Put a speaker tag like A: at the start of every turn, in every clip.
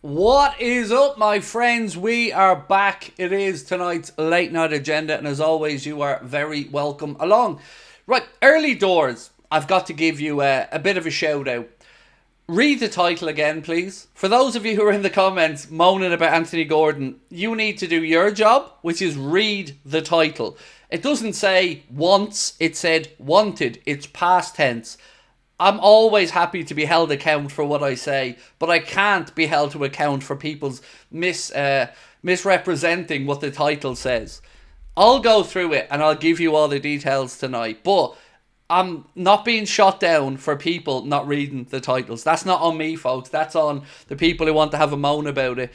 A: What is up, my friends? We are back. It is tonight's late night agenda, and as always, you are very welcome along. Right, early doors, I've got to give you a bit of a shout out. Read the title again, please. For those of you who are in the comments moaning about Anthony Gordon, you need to do your job, which is read the title. It doesn't say wants, it said wanted. It's past tense. I'm always happy to be held account for what I say, but I can't be held to account for people's misrepresenting what the title says. I'll go through it and I'll give you all the details tonight, but I'm not being shot down for people not reading the titles. That's not on me, folks. That's on the people who want to have a moan about it.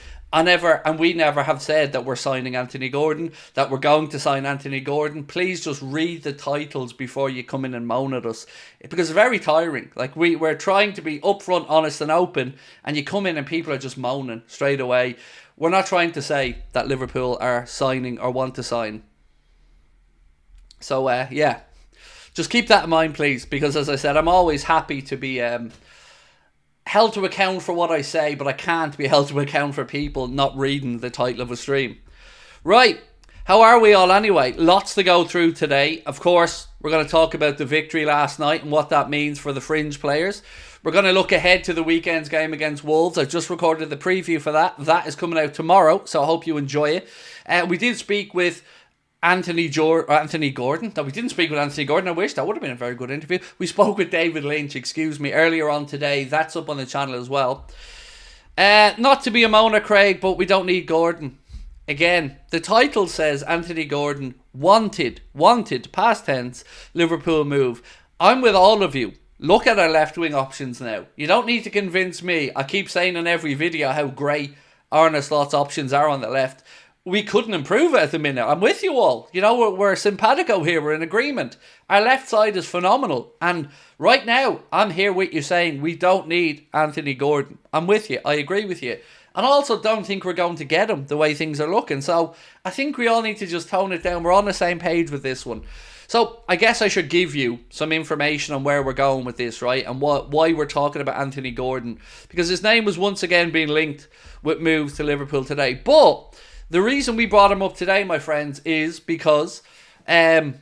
A: We never have said that we're signing Anthony Gordon, that we're going to sign Anthony Gordon. Please just read the titles before you come in and moan at us, because it's very tiring. Like we're trying to be upfront, honest and open, and you come in and people are just moaning straight away. We're not trying to say that Liverpool are signing or want to sign. So, yeah. Just keep that in mind, please, because as I said, I'm always happy to be held to account for what I say, but I can't be held to account for people not reading the title of a stream. Right, how are we all anyway? Lots to go through today. Of course, we're going to talk about the victory last night and what that means for the fringe players. We're going to look ahead to the weekend's game against Wolves. I've just recorded the preview for that. That is coming out tomorrow, so I hope you enjoy it. We did speak with Anthony Gordon. No, we didn't speak with Anthony Gordon. I wish that would have been a very good interview. We spoke with David Lynch, earlier on today. That's up on the channel as well. Not to be a moaner, Craig, but we don't need Gordon. Again, the title says Anthony Gordon wanted, past tense, Liverpool move. I'm with all of you. Look at our left-wing options now. You don't need to convince me. I keep saying in every video how great Arne Slot's options are on the left. We couldn't improve it at the minute. I'm with you all. You know, we're simpatico here. We're in agreement. Our left side is phenomenal. And right now, I'm here with you saying we don't need Anthony Gordon. I'm with you. I agree with you. And I also don't think we're going to get him the way things are looking. So I think we all need to just tone it down. We're on the same page with this one. So I guess I should give you some information on where we're going with this, right? And why we're talking about Anthony Gordon. Because his name was once again being linked with moves to Liverpool today. But the reason we brought him up today, my friends, is because your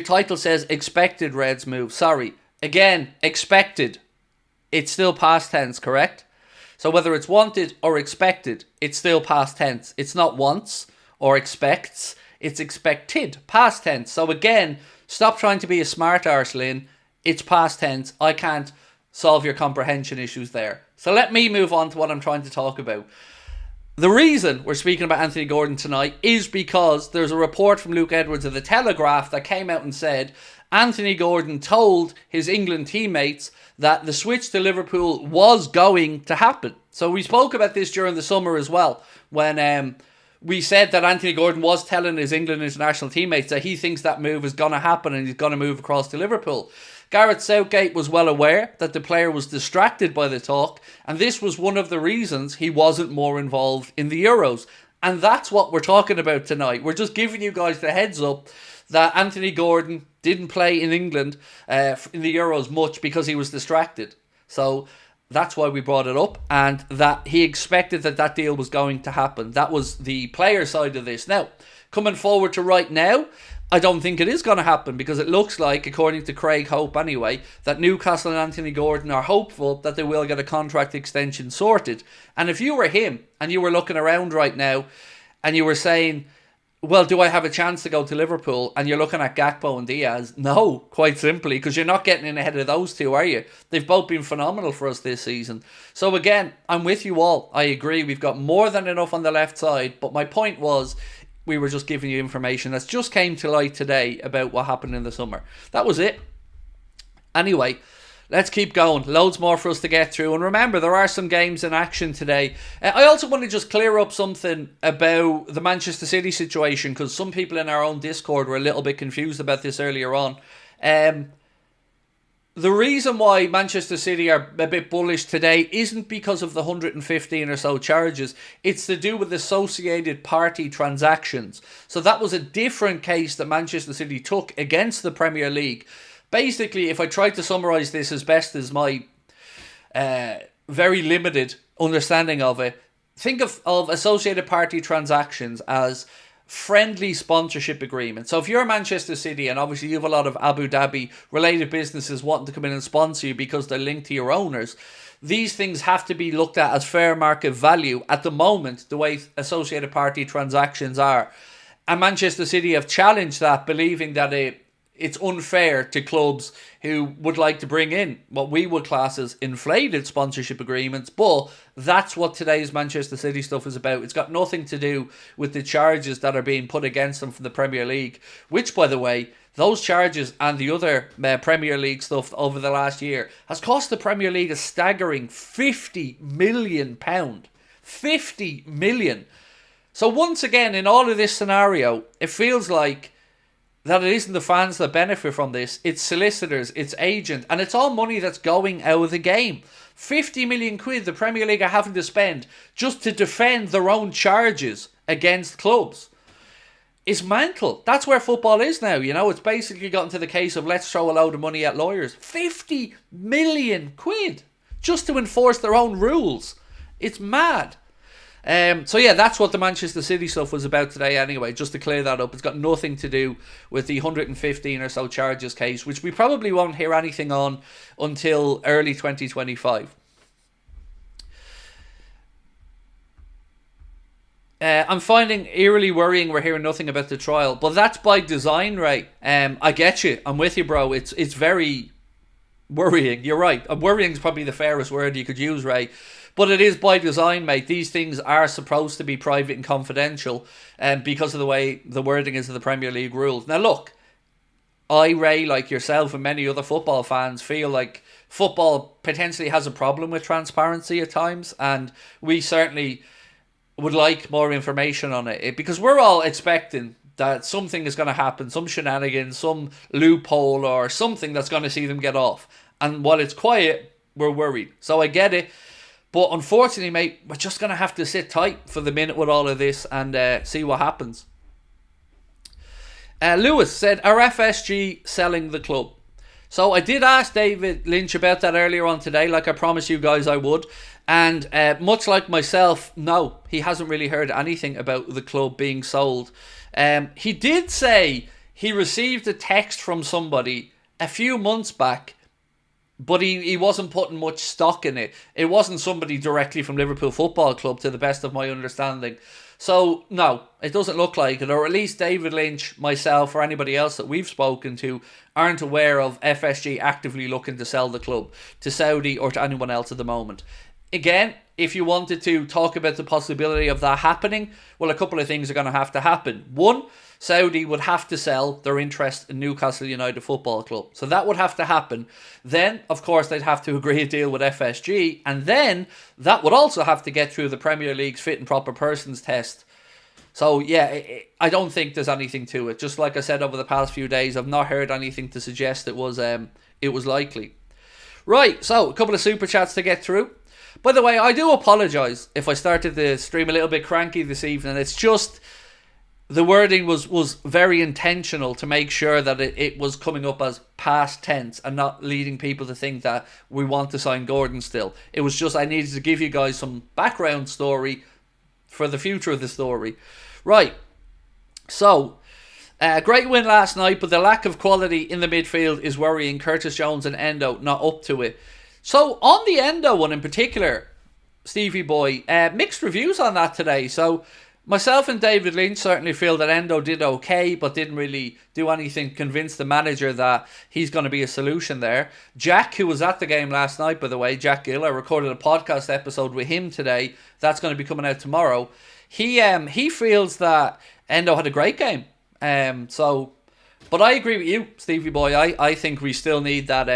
A: title says expected Reds move. Sorry. Again, expected. It's still past tense, correct? So whether it's wanted or expected, it's still past tense. It's not wants or expects. It's expected. Past tense. So again, stop trying to be a smart arse, Lynn. It's past tense. I can't solve your comprehension issues there. So let me move on to what I'm trying to talk about. The reason we're speaking about Anthony Gordon tonight is because there's a report from Luke Edwards of The Telegraph that came out and said Anthony Gordon told his England teammates that the switch to Liverpool was going to happen. So we spoke about this during the summer as well, when we said that Anthony Gordon was telling his England international teammates that he thinks that move is going to happen and he's going to move across to Liverpool. Gareth Southgate was well aware that the player was distracted by the talk, and this was one of the reasons he wasn't more involved in the Euros. And that's what we're talking about tonight. We're just giving you guys the heads up that Anthony Gordon didn't play in England in the Euros much because he was distracted. So that's why we brought it up, and that he expected that deal was going to happen. That was the player side of this. Now, coming forward to right now, I don't think it is going to happen, because it looks like, according to Craig Hope anyway, that Newcastle and Anthony Gordon are hopeful that they will get a contract extension sorted. And if you were him and you were looking around right now and you were saying, well, do I have a chance to go to Liverpool? And you're looking at Gakpo and Diaz. No, quite simply, because you're not getting in ahead of those two, are you? They've both been phenomenal for us this season. So again, I'm with you all. I agree. We've got more than enough on the left side. But my point was, we were just giving you information that's just came to light today about what happened in the summer. That was it. Anyway, let's keep going. Loads more for us to get through. And remember, there are some games in action today. I also want to just clear up something about the Manchester City situation, because some people in our own Discord were a little bit confused about this earlier on. The reason why Manchester City are a bit bullish today isn't because of the 115 or so charges. It's to do with associated party transactions. So that was a different case that Manchester City took against the Premier League. Basically, if I tried to summarise this as best as my very limited understanding of it, think of associated party transactions as friendly sponsorship agreements. So if you're Manchester City, and obviously you have a lot of Abu Dhabi related businesses wanting to come in and sponsor you because they're linked to your owners, these things have to be looked at as fair market value at the moment, the way associated party transactions are. And Manchester City have challenged that, believing that it's unfair to clubs who would like to bring in what we would class as inflated sponsorship agreements. But that's what today's Manchester City stuff is about. It's got nothing to do with the charges that are being put against them from the Premier League, which, by the way, those charges and the other Premier League stuff over the last year has cost the Premier League a staggering £50 million. £50 million. So once again, in all of this scenario, it feels like that it isn't the fans that benefit from this. It's solicitors, it's agent, and it's all money that's going out of the game. 50 million quid the Premier League are having to spend just to defend their own charges against clubs. It's mental. That's where football is now, you know. It's basically gotten to the case of let's throw a load of money at lawyers. 50 million quid just to enforce their own rules. It's mad. So yeah, that's what the Manchester City stuff was about today anyway, just to clear that up. It's got nothing to do with the 115 or so charges case, which we probably won't hear anything on until early 2025. I'm finding eerily worrying we're hearing nothing about the trial, but that's by design, Ray. I get you. I'm with you, bro. It's very worrying. You're right. Worrying is probably the fairest word you could use, Ray. But it is by design, mate. These things are supposed to be private and confidential, because of the way the wording is of the Premier League rules. Now, look, I, Ray, like yourself and many other football fans, feel like football potentially has a problem with transparency at times, and we certainly would like more information on it, because we're all expecting that something is going to happen, some shenanigans, some loophole or something that's going to see them get off. And while it's quiet, we're worried. So I get it. But unfortunately, mate, we're just going to have to sit tight for the minute with all of this and see what happens. Lewis said, are FSG selling the club? So I did ask David Lynch about that earlier on today, like I promised you guys I would. And much like myself, no, he hasn't really heard anything about the club being sold. He did say he received a text from somebody a few months back, but he wasn't putting much stock in it. It wasn't somebody directly from Liverpool Football Club, to the best of my understanding. So, no, it doesn't look like it. Or at least David Lynch, myself, or anybody else that we've spoken to aren't aware of FSG actively looking to sell the club to Saudi or to anyone else at the moment. Again, if you wanted to talk about the possibility of that happening, well, a couple of things are going to have to happen. One, Saudi would have to sell their interest in Newcastle United Football Club. So that would have to happen. Then, of course, they'd have to agree a deal with FSG. And then that would also have to get through the Premier League's fit and proper persons test. So, yeah, I don't think there's anything to it. Just like I said over the past few days, I've not heard anything to suggest it was likely. Right, so a couple of super chats to get through. By the way, I do apologise if I started the stream a little bit cranky this evening. It's just the wording was very intentional to make sure that it was coming up as past tense and not leading people to think that we want to sign Gordon still. It was just I needed to give you guys some background story for the future of the story. Right, so great win last night, but the lack of quality in the midfield is worrying. Curtis Jones and Endo not up to it. So on the Endo one in particular, Stevie boy, mixed reviews on that today. So myself and David Lynch certainly feel that Endo did okay, but didn't really do anything to convince the manager that he's going to be a solution there. Jack, who was at the game last night, by the way, Jack Gill, I recorded a podcast episode with him today. That's going to be coming out tomorrow. He feels that Endo had a great game. But I agree with you, Stevie boy. I think we still need that.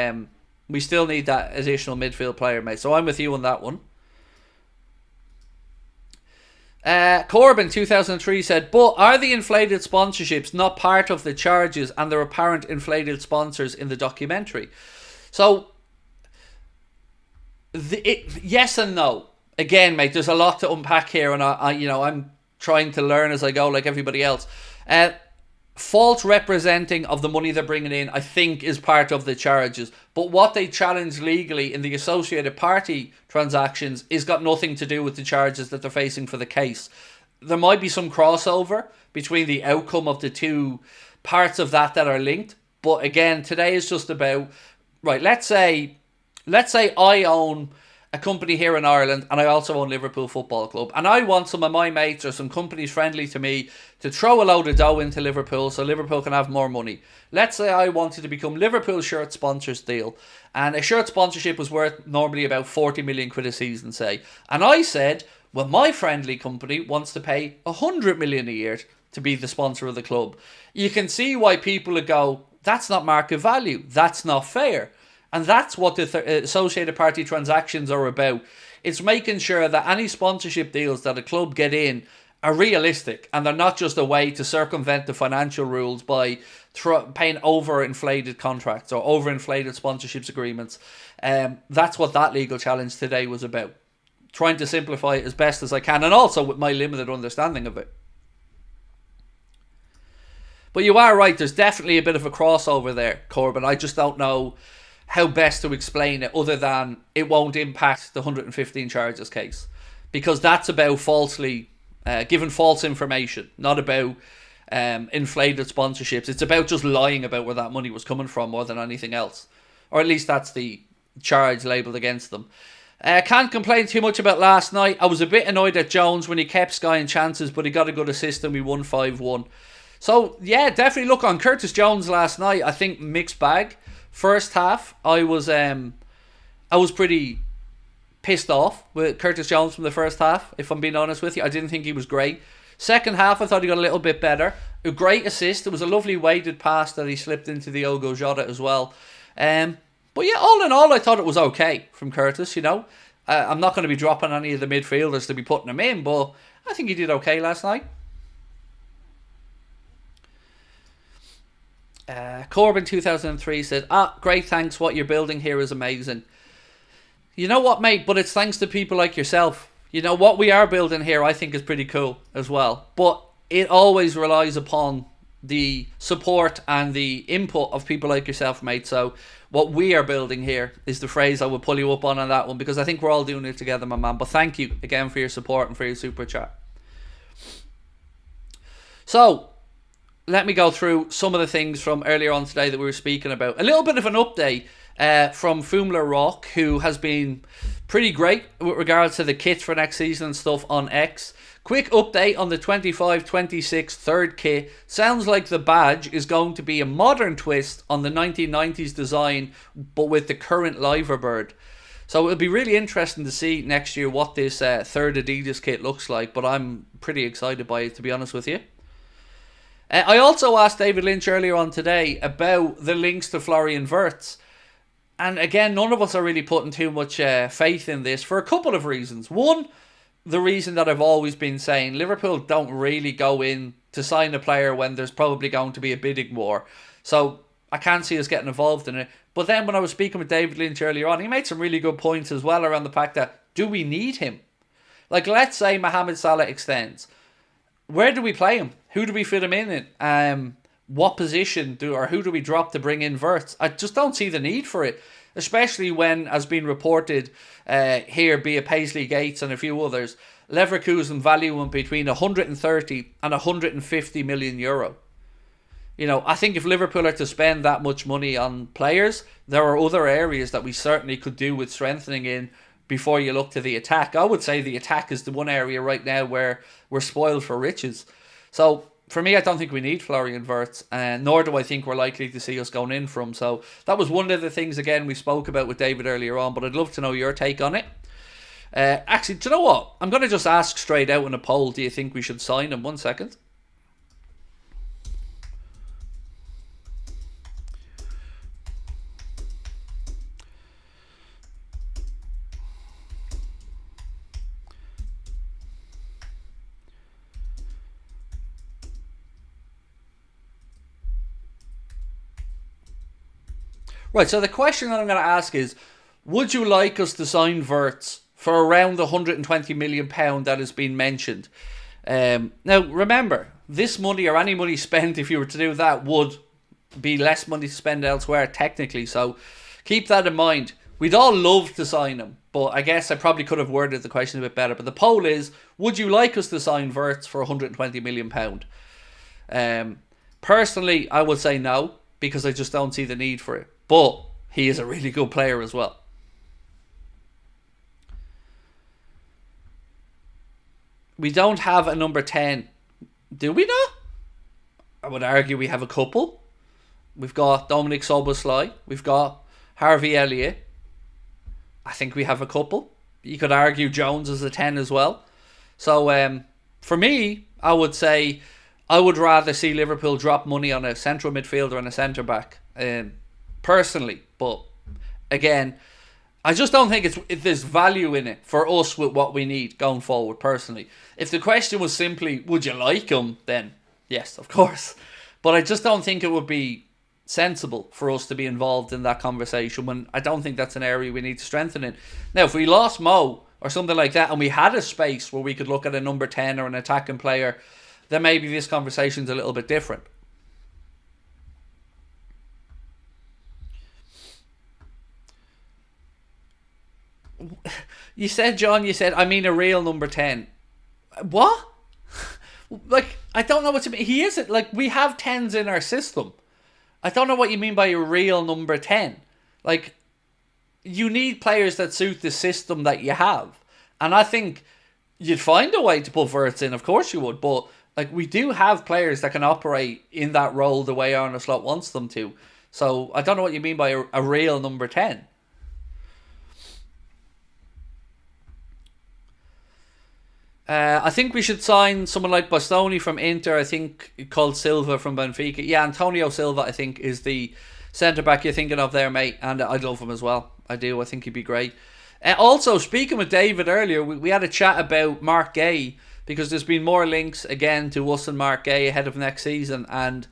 A: We still need that additional midfield player, mate. So I'm with you on that one. Corbin 2003 said, but are the inflated sponsorships not part of the charges and their apparent inflated sponsors in the documentary? So yes and no. Again, mate, there's a lot to unpack here, and I'm trying to learn as I go, like everybody else. false representing of the money they're bringing in, I think, is part of the charges. But what they challenge legally in the associated party transactions is got nothing to do with the charges that they're facing for the case. There might be some crossover between the outcome of the two parts of that are linked. But again, today is just about, right, let's say I own a company here in Ireland, and I also own Liverpool Football Club, and I want some of my mates or some companies friendly to me to throw a load of dough into Liverpool so Liverpool can have more money. Let's say I wanted to become Liverpool shirt sponsors deal, and a shirt sponsorship was worth normally about 40 million quid a season, say, and I said, well, my friendly company wants to pay 100 million a year to be the sponsor of the club. You can see why people would go, that's not market value, that's not fair. And that's what the associated party transactions are about. It's making sure that any sponsorship deals that a club get in are realistic, and they're not just a way to circumvent the financial rules by paying overinflated contracts or overinflated sponsorships agreements. That's what that legal challenge today was about. Trying to simplify it as best as I can, and also with my limited understanding of it. But you are right, there's definitely a bit of a crossover there, Corbin. I just don't know how best to explain it other than it won't impact the 115 charges case, because that's about falsely giving false information, not about inflated sponsorships. It's about just lying about where that money was coming from more than anything else, or at least that's the charge labelled against them. Can't complain too much about last night. I was a bit annoyed at Jones when he kept skying chances, but he got a good assist and we won 5-1. So yeah, definitely look on Curtis Jones last night. I think mixed bag. First half, I was pretty pissed off with Curtis Jones from the first half, if I'm being honest with you. I didn't think he was great. Second half, I thought he got a little bit better. A great assist. It was a lovely weighted pass that he slipped into the Diogo Jota as well. But yeah, all in all, I thought it was okay from Curtis, you know. I'm not going to be dropping any of the midfielders to be putting him in, but I think he did okay last night. Corbin 2003 said, great, thanks, what you're building here is amazing. You know what, mate, but it's thanks to people like yourself. You know, what we are building here I think is pretty cool as well, but it always relies upon the support and the input of people like yourself, mate. So what we are building here is the phrase I would pull you up on that one, because I think we're all doing it together, my man. But thank you again for your support and for your super chat. So let me go through some of the things from earlier on today that we were speaking about. A little bit of an update from Fumler Rock, who has been pretty great with regards to the kits for next season and stuff on X. Quick update on the 25-26 third kit. Sounds like the badge is going to be a modern twist on the 1990s design, but with the current Liverbird. So it'll be really interesting to see next year what this third Adidas kit looks like, but I'm pretty excited by it, to be honest with you. I also asked David Lynch earlier on today about the links to Florian Wirtz. And again, none of us are really putting too much faith in this for a couple of reasons. One, the reason that I've always been saying, Liverpool don't really go in to sign a player when there's probably going to be a bidding war. So I can't see us getting involved in it. But then when I was speaking with David Lynch earlier on, he made some really good points as well around the fact that, do we need him? Like, let's say Mohamed Salah extends. Where do we play him? Who do we fit him in? What position who do we drop to bring in Wirtz? I just don't see the need for it, especially when, as been reported here, be it Paisley Gates and a few others, Leverkusen value him between 130 and 150 million euro. You know, I think if Liverpool are to spend that much money on players, there are other areas that we certainly could do with strengthening in before you look to the attack. I would say the attack is the one area right now where we're spoiled for riches. So for me, I don't think we need Florian Wirtz, nor do I think we're likely to see us going in from. So that was one of the things, again, we spoke about with David earlier on, but I'd love to know your take on it. Actually, do you know what? I'm going to just ask straight out in a poll, do you think we should sign him? 1 second. Right, so the question that I'm going to ask is, would you like us to sign Wirtz for around the £120 million that has been mentioned? Now, remember, this money or any money spent, if you were to do that, would be less money to spend elsewhere technically. So keep that in mind. We'd all love to sign him, but I guess I probably could have worded the question a bit better. But the poll is, would you like us to sign Wirtz for £120 million? Personally, I would say no, because I just don't see the need for it. But he is a really good player as well. We don't have a number 10. Do we not? I would argue we have a couple. We've got Dominic Szoboszlai. We've got Harvey Elliott. I think we have a couple. You could argue Jones is a 10 as well. So for me, I would say I would rather see Liverpool drop money on a central midfielder and a centre-back. Personally. But again, I just don't think there's value in it for us with what we need going forward, personally. If the question was simply, would you like him? Then, yes, of course. But I just don't think it would be sensible for us to be involved in that conversation when I don't think that's an area we need to strengthen in. Now, if we lost Mo or something like that and we had a space where we could look at a number 10 or an attacking player, then maybe this conversation's a little bit different. You said, John, I mean a real number 10. What? Like, I don't know what you mean. He isn't. Like, we have 10s in our system. I don't know what you mean by a real number 10. Like, you need players that suit the system that you have. And I think you'd find a way to put Wirtz in. Of course you would. But, like, we do have players that can operate in that role the way Arne Slot wants them to. So, I don't know what you mean by a real number 10. I think we should sign someone like Bastoni from Inter. I think called Silva from Benfica. Yeah, Antonio Silva, I think, is the centre-back you're thinking of there, mate. And I'd love him as well. I do. I think he'd be great. Also, speaking with David earlier, we had a chat about Mark Gay, because there's been more links, again, to us and Mark Gay ahead of next season. And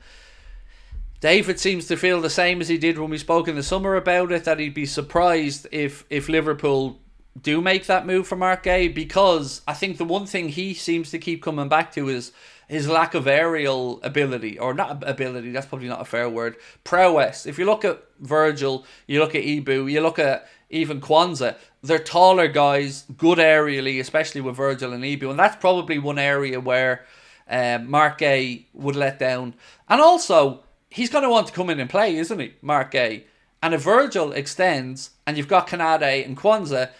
A: David seems to feel the same as he did when we spoke in the summer about it, that he'd be surprised if Liverpool do make that move for Mark Gay, because I think the one thing he seems to keep coming back to is his lack of aerial ability, or not ability, that's probably not a fair word, prowess. If you look at Virgil, you look at Ibu, you look at even Kwanzaa, they're taller guys, good aerially, especially with Virgil and Ibu, and that's probably one area where Mark Gay would let down. And also, he's going to want to come in and play, isn't he, Mark Gay? And if Virgil extends, and you've got Kanade and Kwanzaa,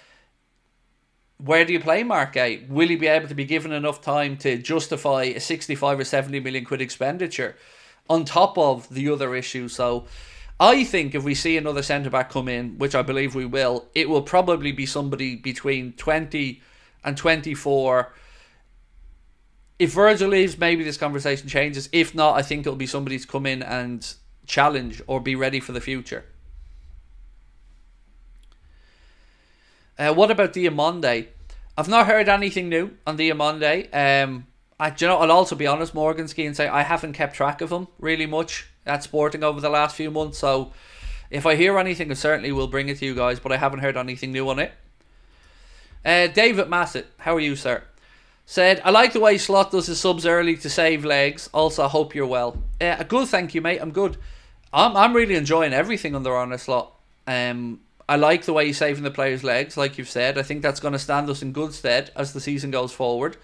A: where do you play Mark Gay? Will he be able to be given enough time to justify a 65 or 70 million quid expenditure on top of the other issues? So I think if we see another centre-back come in, which I believe we will, it will probably be somebody between 20 and 24. If Virgil leaves, maybe this conversation changes. If not, I think it'll be somebody to come in and challenge or be ready for the future. What about Diamonde? I've not heard anything new on Diamonde. I'll also be honest, Morganski, and say I haven't kept track of him really much at Sporting over the last few months. So if I hear anything, I certainly will bring it to you guys, but I haven't heard anything new on it. David Massett, how are you, sir? Said, I like the way Slot does his subs early to save legs. Also, I hope you're well. Good, thank you, mate. I'm good. I'm really enjoying everything under Arne Slot. I like the way he's saving the players' legs, like you've said. I think that's going to stand us in good stead as the season goes forward.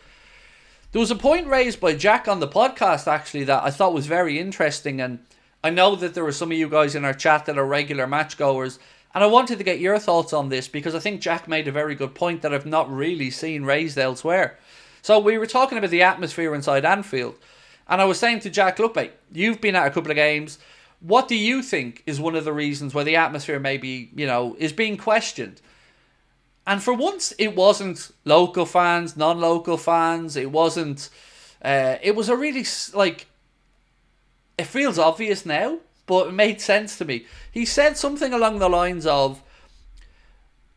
A: There was a point raised by Jack on the podcast, actually, that I thought was very interesting. And I know that there were some of you guys in our chat that are regular match goers. And I wanted to get your thoughts on this, because I think Jack made a very good point that I've not really seen raised elsewhere. So we were talking about the atmosphere inside Anfield. And I was saying to Jack, look, mate, you've been at a couple of games. What do you think is one of the reasons why the atmosphere maybe, is being questioned? And for once, it wasn't local fans, non-local fans. It wasn't... it was a really, it feels obvious now, but it made sense to me. He said something along the lines of,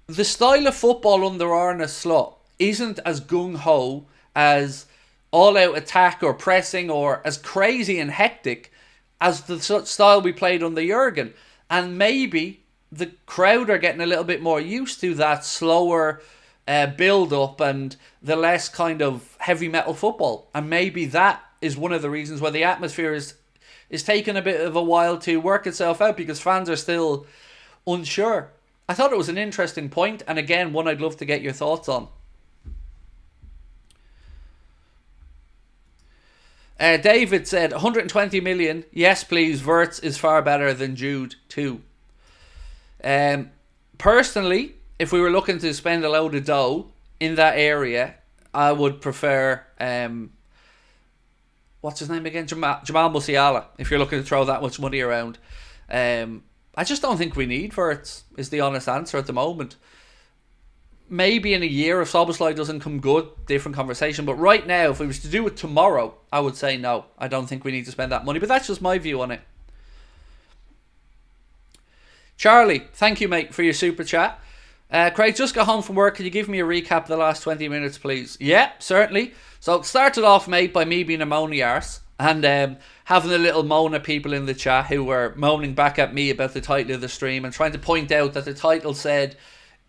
A: the style of football under Arne Slot isn't as gung-ho, as all-out attack or pressing, or as crazy and hectic as the style we played under Jurgen. And maybe the crowd are getting a little bit more used to that slower build-up and the less kind of heavy metal football. And maybe that is one of the reasons why the atmosphere is taking a bit of a while to work itself out, because fans are still unsure. I thought it was an interesting point, and again, one I'd love to get your thoughts on. David said 120 million. Yes, please. Wirtz is far better than Jude too. Personally, if we were looking to spend a load of dough in that area, I would prefer what's his name again? Jamal Musiala. If you're looking to throw that much money around, I just don't think we need Wirtz, is the honest answer at the moment. Maybe in a year, if Szoboszlai doesn't come good, different conversation. But right now, if we was to do it tomorrow, I would say no. I don't think we need to spend that money. But that's just my view on it. Charlie, thank you, mate, for your super chat. Craig, just got home from work. Can you give me a recap of the last 20 minutes, please? Yeah, certainly. So it started off, mate, by me being a moany arse and having a little moan at people in the chat who were moaning back at me about the title of the stream and trying to point out that the title said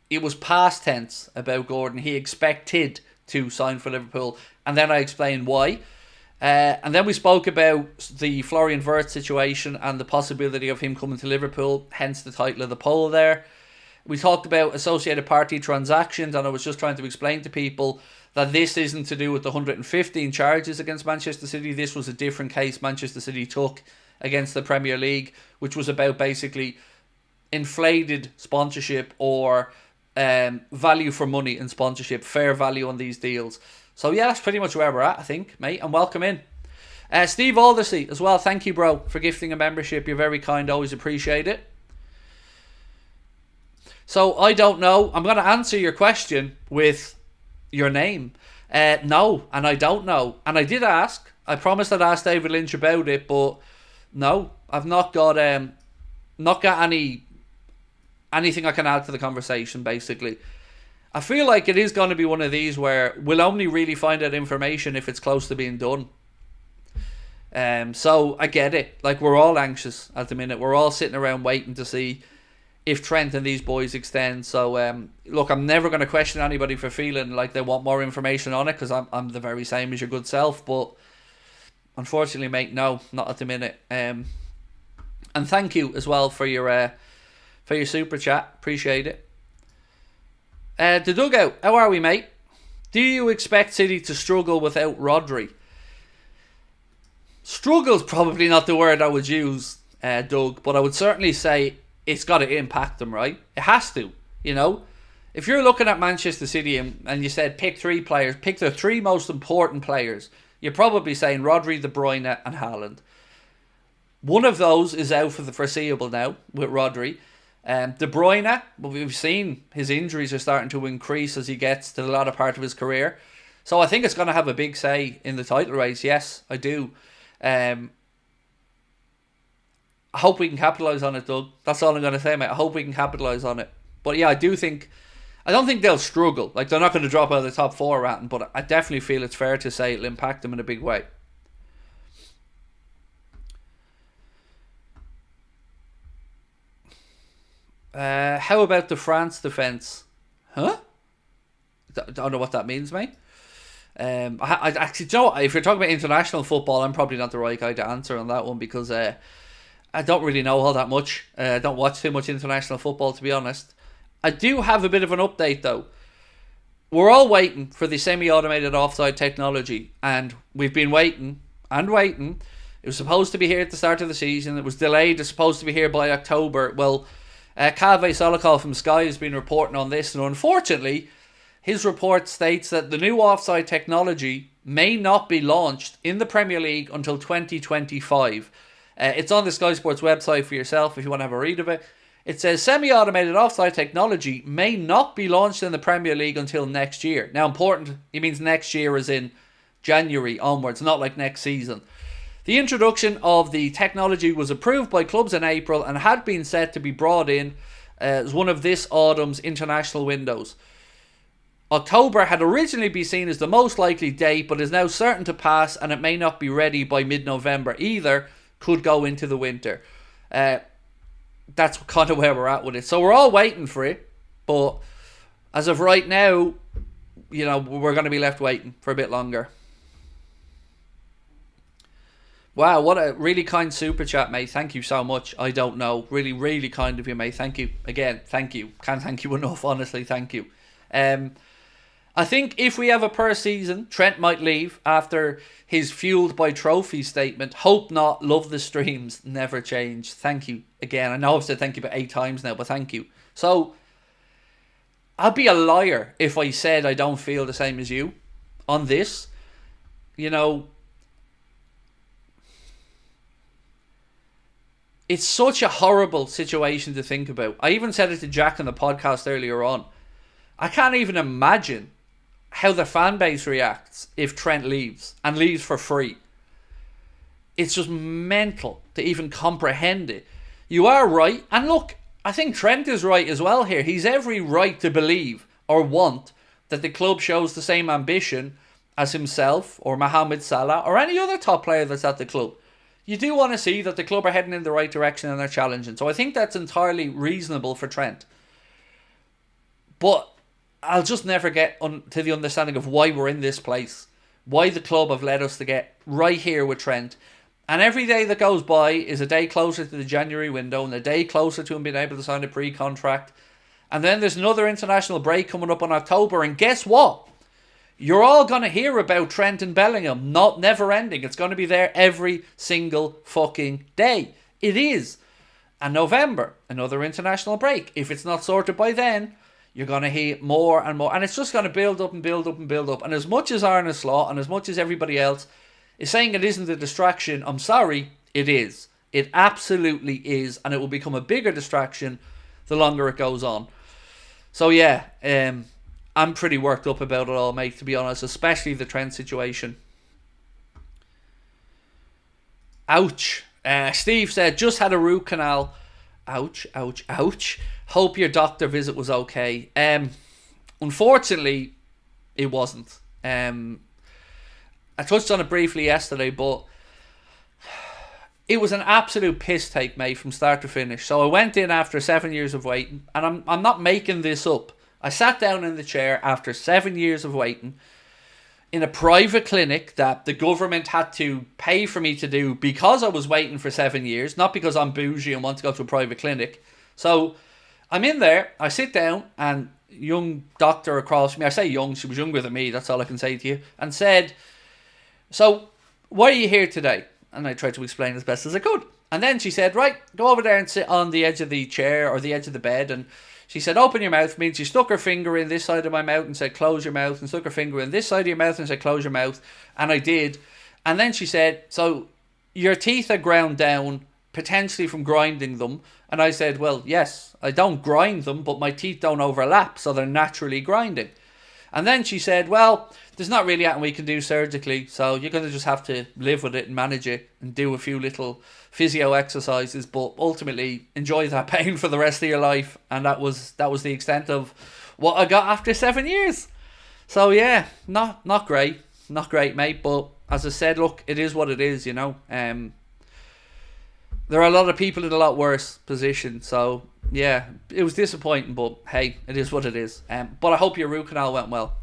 A: it was past tense about Gordon. He expected to sign for Liverpool. And then I explained why. And then we spoke about the Florian Wirtz situation and the possibility of him coming to Liverpool, hence the title of the poll there. We talked about associated party transactions, and I was just trying to explain to people that this isn't to do with the 115 charges against Manchester City. This was a different case Manchester City took against the Premier League, which was about basically inflated sponsorship or value for money in sponsorship, fair value on these deals. So yeah, that's pretty much where we're at, I think, mate, and welcome in. Steve Aldersey as well, thank you, bro, for gifting a membership. You're very kind, always appreciate it. So I don't know. I'm going to answer your question with your name. No, and I don't know. And I did ask. I promised I'd ask David Lynch about it, but no, I've not got anything I can add to the conversation, basically. I feel like it is going to be one of these where we'll only really find out information if it's close to being done. So I get it. Like, we're all anxious at the minute. We're all sitting around waiting to see if Trent and these boys extend. So, look, I'm never going to question anybody for feeling like they want more information on it, because I'm the very same as your good self. But unfortunately, mate, no, not at the minute. And thank you as well for your super chat. Appreciate it. The Dugout, how are we, mate? Do you expect City to struggle without Rodri? Struggle's probably not the word I would use, Doug, but I would certainly say it's got to impact them, right? It has to, you know? If you're looking at Manchester City and you said pick three players, pick the three most important players, you're probably saying Rodri, De Bruyne and Haaland. One of those is out for the foreseeable now with Rodri. De Bruyne, well, we've seen his injuries are starting to increase as he gets to the latter part of his career. So I think it's going to have a big say in the title race. Yes, I do. I hope we can capitalise on it, Doug. That's all I'm going to say, mate. I hope we can capitalise on it. But yeah, I don't think they'll struggle. Like, they're not going to drop out of the top four, Ratton, but I definitely feel it's fair to say it'll impact them in a big way. How about the France defence? Huh? I don't know what that means, mate. I actually, you know what? If you're talking about international football, I'm probably not the right guy to answer on that one, because I don't really know all that much. I don't watch too much international football, to be honest. I do have a bit of an update, though. We're all waiting for the semi-automated offside technology, and we've been waiting and waiting. It was supposed to be here at the start of the season. It was delayed. It's supposed to be here by October. Well, Kaveh Solokov from Sky has been reporting on this, and unfortunately, his report states that the new offside technology may not be launched in the Premier League until 2025. It's on the Sky Sports website for yourself if you want to have a read of it. It says semi-automated offside technology may not be launched in the Premier League until next year. Now, important, it means next year as in January onwards, not like next season. The introduction of the technology was approved by clubs in April and had been set to be brought in as one of this autumn's international windows. October had originally been seen as the most likely date, but is now certain to pass, and it may not be ready by mid-November either. Could go into the winter. That's kind of where we're at with it. So we're all waiting for it, but as of right now, you know, we're going to be left waiting for a bit longer. Wow, what a really kind super chat, mate. Thank you so much. I don't know. Really, really kind of you, mate. Thank you. Again, thank you. Can't thank you enough, honestly. Thank you. I think if we have a per season, Trent might leave after his fueled by trophy statement. Hope not. Love the streams. Never change. Thank you. Again, I know I've said thank you about 8 times now, but thank you. So, I'd be a liar if I said I don't feel the same as you on this. You know, it's such a horrible situation to think about. I even said it to Jack on the podcast earlier on. I can't even imagine how the fan base reacts if Trent leaves and leaves for free. It's just mental to even comprehend it. You are right. And look, I think Trent is right as well here. He's every right to believe or want that the club shows the same ambition as himself or Mohamed Salah or any other top player that's at the club. You do want to see that the club are heading in the right direction and they're challenging. So I think that's entirely reasonable for Trent. But I'll just never get to the understanding of why we're in this place. Why the club have led us to get right here with Trent. And every day that goes by is a day closer to the January window and a day closer to him being able to sign a pre-contract. And then there's another international break coming up in October. And guess what? You're all going to hear about Trent and Bellingham. Never ending. It's going to be there every single fucking day. It is. And November, another international break. If it's not sorted by then, you're going to hear more and more. And it's just going to build up and build up and build up. And as much as Arne Slot and as much as everybody else is saying it isn't a distraction, I'm sorry, it is. It absolutely is. And it will become a bigger distraction the longer it goes on. So yeah, I'm pretty worked up about it all, mate, to be honest. Especially the Trent situation. Ouch. Steve said, just had a root canal. Ouch, ouch, ouch. Hope your doctor visit was okay. Unfortunately, it wasn't. I touched on it briefly yesterday, but it was an absolute piss take, mate, from start to finish. So I went in after 7 years of waiting, and I'm not making this up. I sat down in the chair after 7 years of waiting in a private clinic that the government had to pay for me to do because I was waiting for 7 years, not because I'm bougie and want to go to a private clinic. So I'm in there, I sit down, and young doctor across from me, I say young, she was younger than me, that's all I can say to you, and said, so why are you here today? And I tried to explain as best as I could. And then she said, right, go over there and sit on the edge of the chair or the edge of the bed. And she said, open your mouth. Means she stuck her finger in this side of my mouth and said, close your mouth. And stuck her finger in this side of your mouth and said, close your mouth. And I did. And then she said, so your teeth are ground down, potentially from grinding them. And I said, well, yes, I don't grind them, but my teeth don't overlap, so they're naturally grinding. And then she said, well, there's not really anything we can do surgically, so you're going to just have to live with it and manage it and do a few little physio exercises, but ultimately enjoy that pain for the rest of your life. And that was the extent of what I got after 7 years. So yeah, not great, mate. But as I said, look, it is what it is, you know. There are a lot of people in a lot worse positions, so yeah, it was disappointing, but hey, it is what it is. But I hope your root canal went well.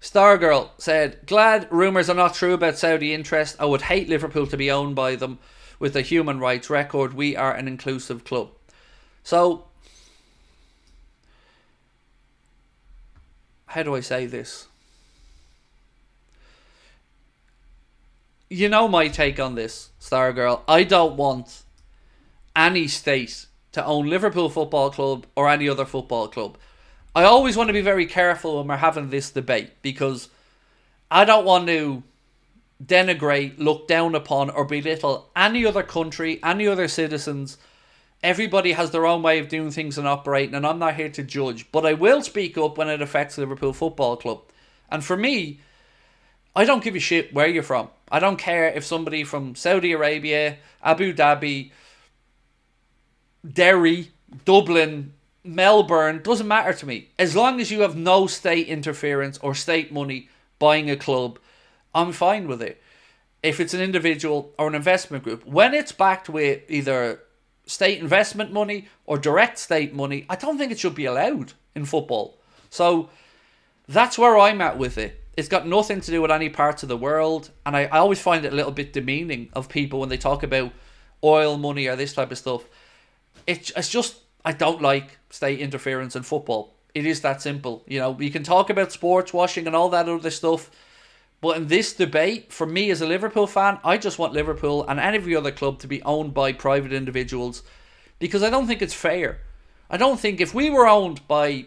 A: Stargirl said, glad rumours are not true about Saudi interest. I would hate Liverpool to be owned by them with a human rights record. We are an inclusive club. So, how do I say this? You know my take on this, Stargirl. I don't want any state to own Liverpool Football Club or any other football club. I always want to be very careful when we're having this debate because I don't want to denigrate, look down upon or belittle any other country, any other citizens. Everybody has their own way of doing things and operating, and I'm not here to judge. But I will speak up when it affects Liverpool Football Club. And for me, I don't give a shit where you're from. I don't care if somebody from Saudi Arabia, Abu Dhabi, Derry, Dublin, Melbourne, doesn't matter to me. As long as you have no state interference or state money buying a club, I'm fine with it. If it's an individual or an investment group, when it's backed with either state investment money or direct state money, I don't think it should be allowed in football. So that's where I'm at with it. It's got nothing to do with any parts of the world. And I always find it a little bit demeaning of people when they talk about oil money or this type of stuff. It's just, I don't like state interference in football. It is that simple. You know, we can talk about sports washing and all that other stuff, but in this debate, for me as a Liverpool fan, I just want Liverpool and every other club to be owned by private individuals, because I don't think it's fair. I don't think if we were owned by,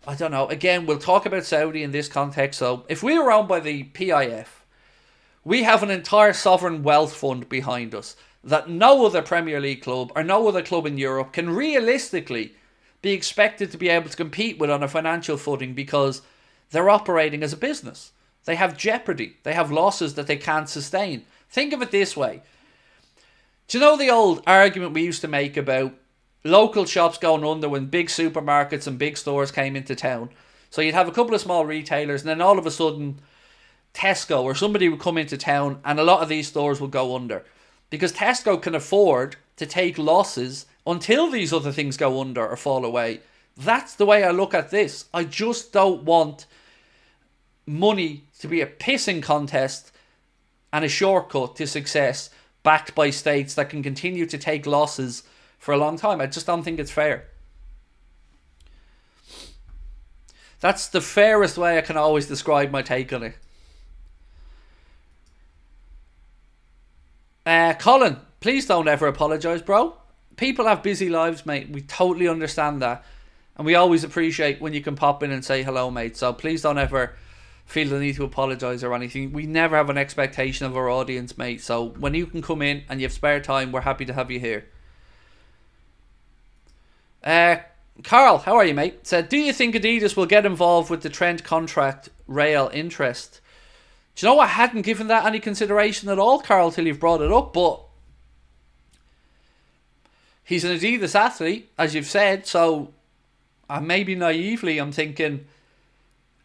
A: I don't know, again, we'll talk about Saudi in this context, so if we were owned by the PIF, we have an entire sovereign wealth fund behind us that no other Premier League club or no other club in Europe can realistically be expected to be able to compete with on a financial footing, because they're operating as a business. They have jeopardy. They have losses that they can't sustain. Think of it this way. Do you know the old argument we used to make about local shops going under when big supermarkets and big stores came into town? So you'd have a couple of small retailers, and then all of a sudden Tesco or somebody would come into town and a lot of these stores would go under, because Tesco can afford to take losses until these other things go under or fall away. That's the way I look at this. I just don't want money to be a pissing contest and a shortcut to success backed by states that can continue to take losses for a long time. I just don't think it's fair. That's the fairest way I can always describe my take on it. Colin, please don't ever apologise, bro. People have busy lives, mate. We totally understand that. And we always appreciate when you can pop in and say hello, mate. So please don't ever feel the need to apologise or anything. We never have an expectation of our audience, mate. So when you can come in and you have spare time, we're happy to have you here. Carl, how are you, mate? Said, do you think Adidas will get involved with the Trent contract Real interest? Do you know, I hadn't given that any consideration at all, Carl, till you've brought it up, but he's an Adidas athlete, as you've said, so maybe naively I'm thinking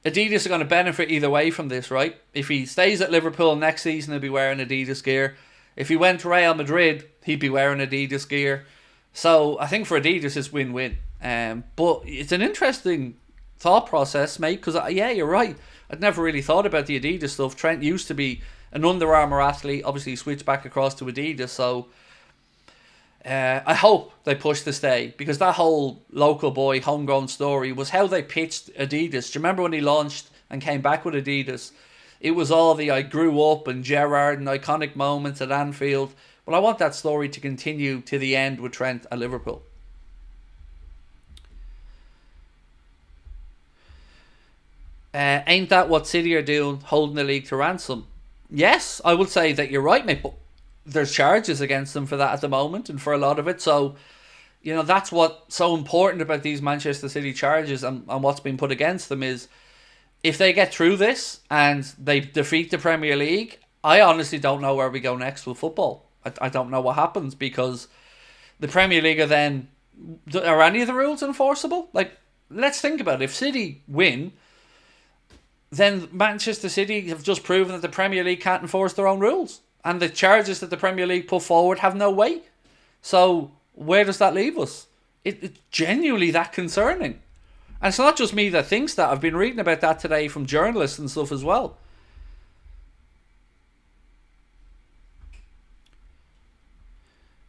A: Adidas are going to benefit either way from this, right? If he stays at Liverpool next season, he'll be wearing Adidas gear. If he went to Real Madrid, he'd be wearing Adidas gear. So I think for Adidas it's win-win. But it's an interesting thought process, mate, because yeah, you're right. I'd never really thought about the Adidas stuff. Trent used to be an Under Armour athlete. Obviously he switched back across to Adidas, so I hope they push to stay, because that whole local boy homegrown story was how they pitched Adidas. Do you remember when he launched and came back with Adidas? It was all the I grew up and Gerrard and iconic moments at Anfield. But I want that story to continue to the end with Trent at Liverpool. Ain't that what City are doing, holding the league to ransom? Yes, I would say that you're right, mate, but there's charges against them for that at the moment and for a lot of it. So, you know, that's what's so important about these Manchester City charges and what's been put against them is if they get through this and they defeat the Premier League, I honestly don't know where we go next with football. I don't know what happens, because the Premier League are then... Are any of the rules enforceable? Like, let's think about it. If City win, then Manchester City have just proven that the Premier League can't enforce their own rules. And the charges that the Premier League put forward have no weight. So, where does that leave us? It's genuinely that concerning. And it's not just me that thinks that. I've been reading about that today from journalists and stuff as well.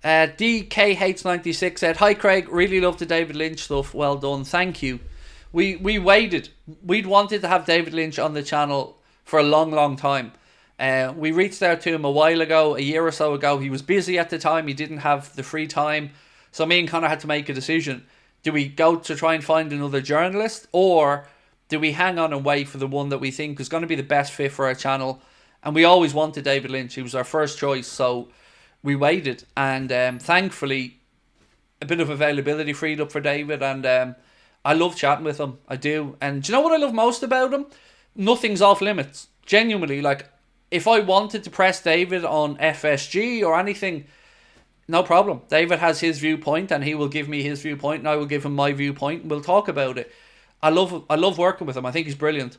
A: DKH96 said, hi Craig, really love the David Lynch stuff, well done, thank you. We waited. We'd wanted to have David Lynch on the channel for a long time. We reached out to him a while ago, a year or so ago. He was busy at the time, he didn't have the free time. So me and Connor had to make a decision. Do we go to try and find another journalist, or do we hang on and wait for the one that we think is going to be the best fit for our channel? And we always wanted David Lynch. He was our first choice, so we waited, and thankfully a bit of availability freed up for David, and I love chatting with him. I do. And do you know what I love most about him? Nothing's off limits. Genuinely, like, if I wanted to press David on FSG or anything, no problem. David has his viewpoint and he will give me his viewpoint and I will give him my viewpoint and we'll talk about it. I love working with him. I think he's brilliant.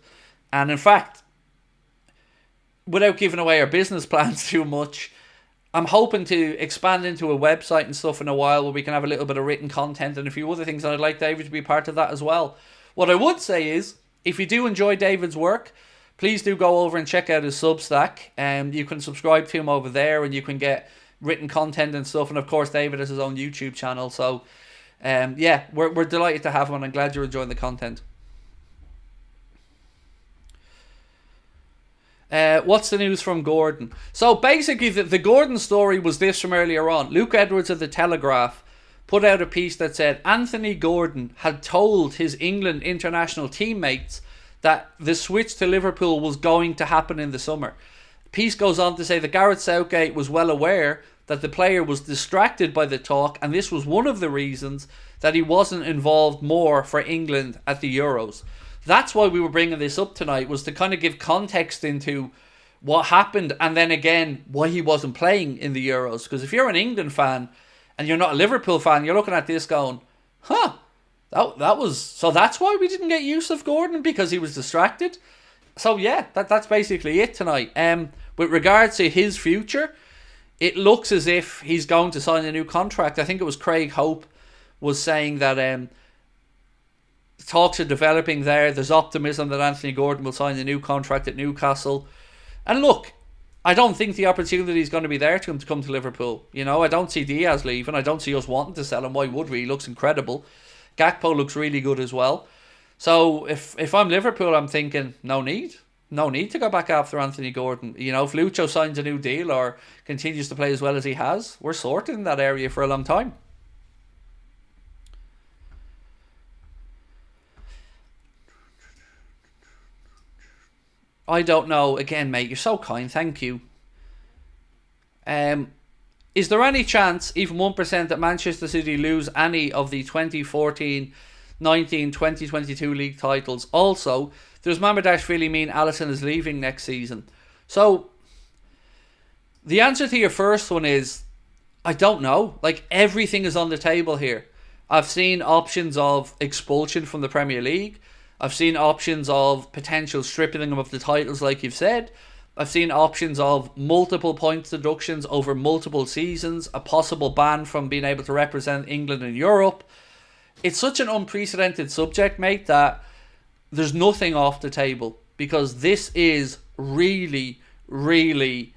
A: And in fact, without giving away our business plans too much, I'm hoping to expand into a website and stuff in a while where we can have a little bit of written content and a few other things, and I'd like David to be part of that as well. What I would say is, if you do enjoy David's work, please do go over and check out his Substack. You can subscribe to him over there, and you can get written content and stuff. And of course, David has his own YouTube channel. So, yeah, we're delighted to have him, and I'm glad you're enjoying the content. What's the news from Gordon? So basically, the Gordon story was this from earlier on. Luke Edwards of the Telegraph put out a piece that said Anthony Gordon had told his England international teammates that the switch to Liverpool was going to happen in the summer. The piece goes on to say that Gareth Southgate was well aware that the player was distracted by the talk, and this was one of the reasons that he wasn't involved more for England at the Euros. That's why we were bringing this up tonight, was to kind of give context into what happened, and then again why he wasn't playing in the Euros. Because if you're an England fan and you're not a Liverpool fan, you're looking at this going, that was, so that's why we didn't get use of Gordon, because he was distracted. So yeah, that's basically it tonight. With regards to his future, it looks as if he's going to sign a new contract. I think it was Craig Hope was saying that talks are developing there. There's optimism that Anthony Gordon will sign a new contract at Newcastle. And look, I don't think the opportunity is going to be there to him to come to Liverpool. You know, I don't see Diaz leaving. I don't see us wanting to sell him. Why would we? He looks incredible. Gakpo looks really good as well. So if I'm Liverpool, I'm thinking no need to go back after Anthony Gordon. You know, if Lucho signs a new deal or continues to play as well as he has, we're sorted in that area for a long time. I don't know. Again, mate, you're so kind. Thank you. Is there any chance, even 1%, that Manchester City lose any of the 2014, 19, 2022 league titles? Also, does Mamardashvili mean Alisson is leaving next season? So, the answer to your first one is, I don't know. Like, everything is on the table here. I've seen options of expulsion from the Premier League. I've seen options of potential stripping them of the titles, like you've said. I've seen options of multiple points deductions over multiple seasons, a possible ban from being able to represent England in Europe. It's such an unprecedented subject, mate, that there's nothing off the table, because this is really, really,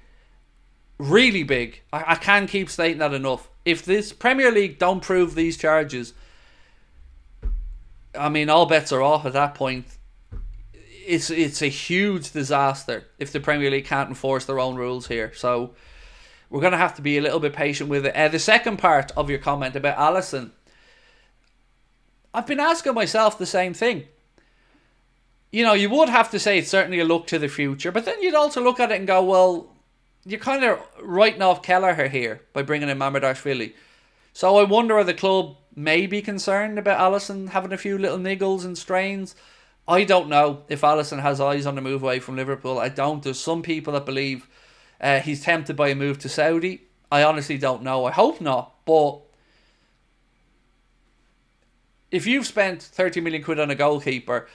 A: really big. I can't keep stating that enough. If this Premier League don't prove these charges, I mean, all bets are off at that point. It's a huge disaster if the Premier League can't enforce their own rules here. So we're going to have to be a little bit patient with it. The second part of your comment about Alisson, I've been asking myself the same thing. You know, you would have to say it's certainly a look to the future, but then you'd also look at it and go, well, you're kind of writing off Kelleher here by bringing in Mamardashvili. So I wonder, are the club may be concerned about Alisson having a few little niggles and strains? I don't know if Alisson has eyes on the move away from Liverpool. I don't. There's some people that believe he's tempted by a move to Saudi. I honestly don't know. I hope not. But if you've spent 30 million quid on a goalkeeper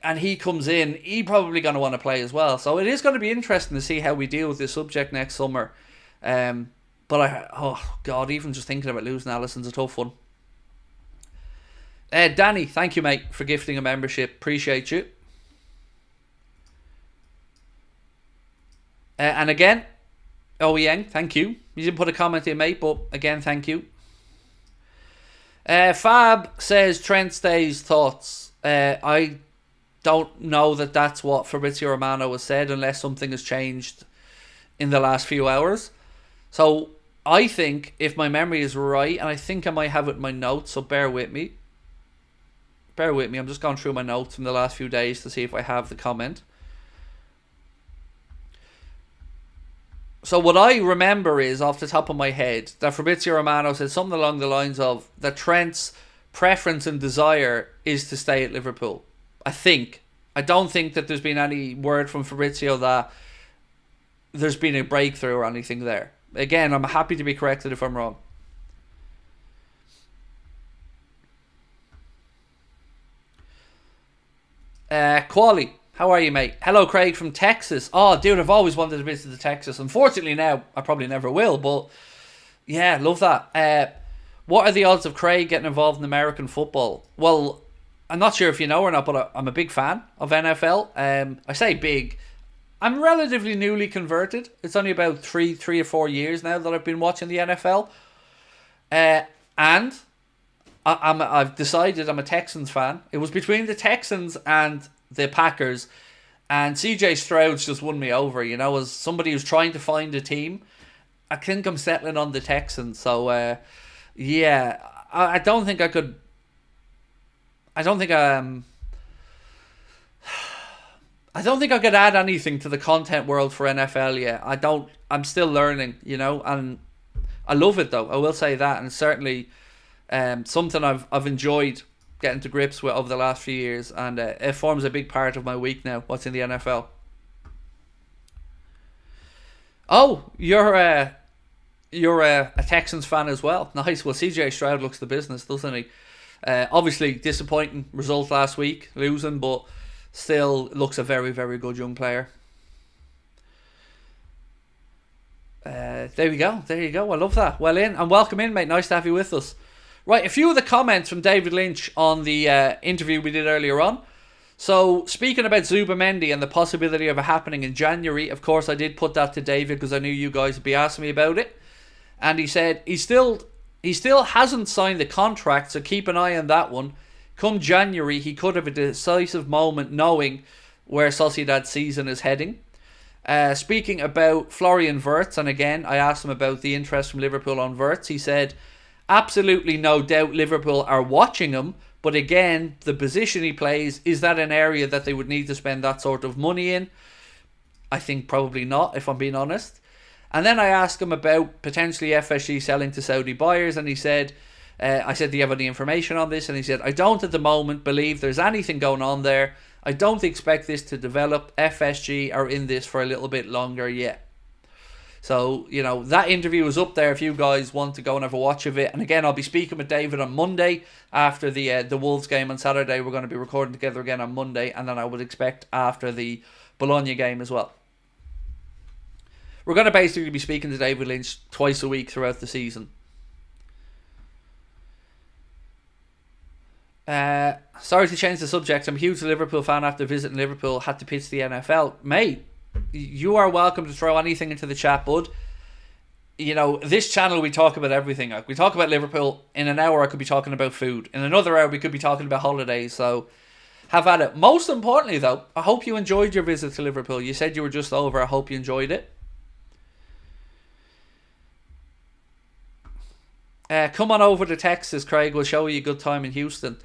A: and he comes in, he's probably going to want to play as well. So it is going to be interesting to see how we deal with this subject next summer. But oh God, even just thinking about losing Alisson's a tough one. Danny, thank you, mate, for gifting a membership. Appreciate you. And again, Yang, thank you. You didn't put a comment in, mate, but again, thank you. Fab says Trent stays. Thoughts? I don't know that that's what Fabrizio Romano has said, unless something has changed in the last few hours. So I think, if my memory is right, and I think I might have it in my notes, so bear with me. Bear with me, I'm just going through my notes from the last few days to see if I have the comment. So what I remember is, off the top of my head, that Fabrizio Romano said something along the lines of that Trent's preference and desire is to stay at Liverpool. I think. I don't think that there's been any word from Fabrizio that there's been a breakthrough or anything there. Again, I'm happy to be corrected if I'm wrong. Quali, how are you, mate? Hello, Craig from Texas. Oh, dude, I've always wanted to visit the Texas. Unfortunately, now I probably never will, but yeah, love that. What are the odds of Craig getting involved in American football? Well, I'm not sure if you know or not, but I'm a big fan of NFL. I say big. I'm relatively newly converted. It's only about three or 4 years now that I've been watching the NFL. And I've decided I'm a Texans fan. It was between the Texans and the Packers, and CJ Stroud's just won me over. As somebody who's trying to find a team, I think I'm settling on the Texans. So, yeah, I don't think I could. I don't think I could add anything to the content world for NFL yet. I'm still learning, and I love it though. I will say that, and certainly something I've enjoyed getting to grips with over the last few years, and it forms a big part of my week now. What's in the NFL? Oh, you're a Texans fan as well. Nice. Well, CJ Stroud looks the business, doesn't he? Obviously, disappointing result last week, losing, but still looks a very, very good young player. There we go. There you go. I love that. Well in, and welcome in, mate. Nice to have you with us. Right, a few of the comments from David Lynch on the interview we did earlier on. So, speaking about Zubimendi and the possibility of it happening in January, of course, I did put that to David because I knew you guys would be asking me about it. And he said he still hasn't signed the contract, so keep an eye on that one. Come January, he could have a decisive moment knowing where Sociedad's season is heading. Speaking about Florian Wirtz, and again, I asked him about the interest from Liverpool on Wirtz. He said, absolutely no doubt Liverpool are watching him, but again, the position he plays, is that an area that they would need to spend that sort of money in? I think probably not, if I'm being honest. And then I asked him about potentially FSG selling to Saudi buyers, and he said, I said, do you have any information on this? And he said, I don't at the moment believe there's anything going on there. I don't expect this to develop. FSG are in this for a little bit longer yet. So, that interview is up there if you guys want to go and have a watch of it. And again, I'll be speaking with David on Monday after the Wolves game on Saturday. We're going to be recording together again on Monday, and then I would expect after the Bologna game as well. We're going to basically be speaking to David Lynch twice a week throughout the season. Sorry to change the subject. I'm a huge Liverpool fan after visiting Liverpool. Had to pitch the NFL. Mate, you are welcome to throw anything into the chat, bud. This channel, we talk about everything. We talk about Liverpool. In an hour, I could be talking about food. In another hour, we could be talking about holidays. So, have at it. Most importantly, though, I hope you enjoyed your visit to Liverpool. You said you were just over. I hope you enjoyed it. Come on over to Texas, Craig. We'll show you a good time in Houston.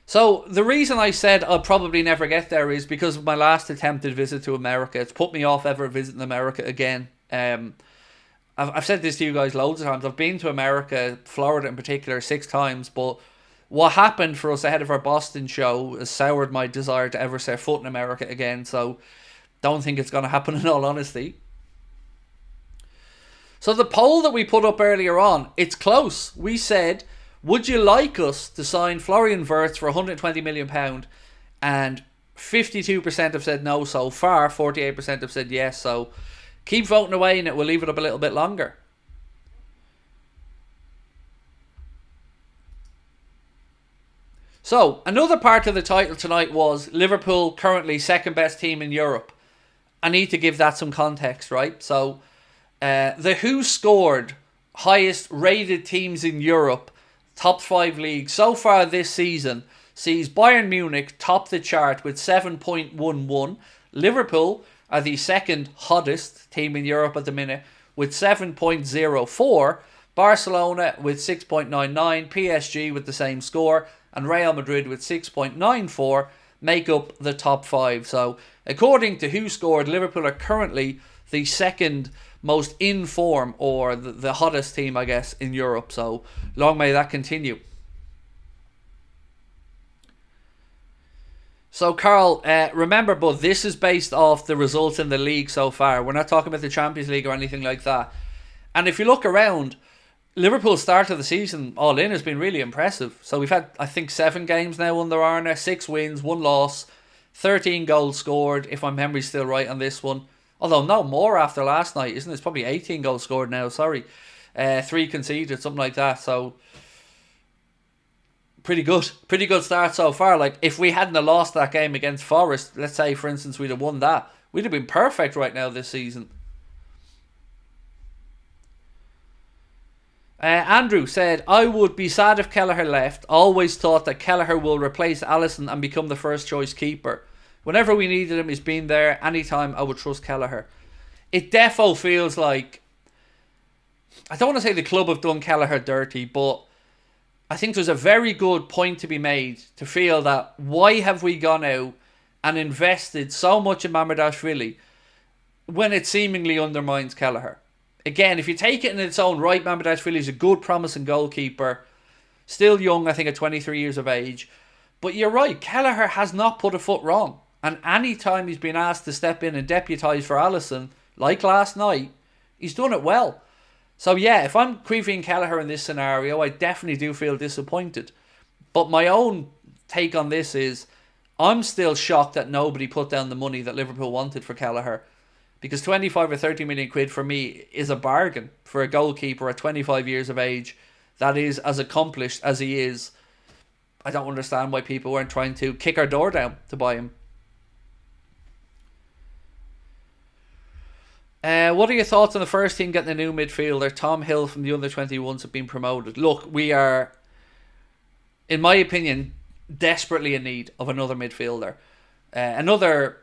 A: So, the reason I said I'll probably never get there is because of my last attempted visit to America. It's put me off ever visiting America again. I've said this to you guys loads of times. I've been to America, Florida in particular, 6 times. But what happened for us ahead of our Boston show has soured my desire to ever set foot in America again. So, don't think it's going to happen in all honesty. So the poll that we put up earlier on, it's close. We said, would you like us to sign Florian Wirtz for £120 million? And 52% have said no so far. 48% have said yes. So keep voting away and we'll leave it up a little bit longer. So another part of the title tonight was Liverpool currently second best team in Europe. I need to give that some context, right? So the Who Scored highest rated teams in Europe, top 5 leagues so far this season, sees Bayern Munich top the chart with 7.11. Liverpool are the second hottest team in Europe at the minute with 7.04. Barcelona with 6.99. PSG with the same score. And Real Madrid with 6.94 make up the top 5. So according to Who Scored, Liverpool are currently the second most in form, or the hottest team, I guess, in Europe. So long may that continue. So Carl, remember, but this is based off the results in the league so far. We're not talking about the Champions League or anything like that. And if you look around, Liverpool's start of the season all in has been really impressive. So we've had, I think, 7 games now under Arne, 6 wins, 1 loss, 13 goals scored, if my memory's still right on this one. Although no more after last night, isn't it? It's probably 18 goals scored now, sorry. 3 conceded, something like that. So Pretty good. Pretty good start so far. Like, if we hadn't have lost that game against Forest, let's say, for instance, we'd have won that, we'd have been perfect right now this season. Andrew said, I would be sad if Kelleher left. Always thought that Kelleher will replace Allison and become the first choice keeper. Whenever we needed him, he's been there. Anytime, I would trust Kelleher. It defo feels like, I don't want to say the club have done Kelleher dirty, but I think there's a very good point to be made to feel that why have we gone out and invested so much in Mamardashvili when it seemingly undermines Kelleher? Again, if you take it in its own right, Mamardashvili is a good, promising goalkeeper. Still young, I think, at 23 years of age. But you're right, Kelleher has not put a foot wrong. And any time he's been asked to step in and deputise for Allison, like last night, he's done it well. So yeah, if I'm Caoimhín Kelleher in this scenario, I definitely do feel disappointed. But my own take on this is, I'm still shocked that nobody put down the money that Liverpool wanted for Kelleher. Because 25 or 30 million quid for me is a bargain for a goalkeeper at 25 years of age that is as accomplished as he is. I don't understand why people weren't trying to kick our door down to buy him. What are your thoughts on the first team getting a new midfielder? Tom Hill from the under-21s have been promoted. Look, we are, in my opinion, desperately in need of another midfielder. Another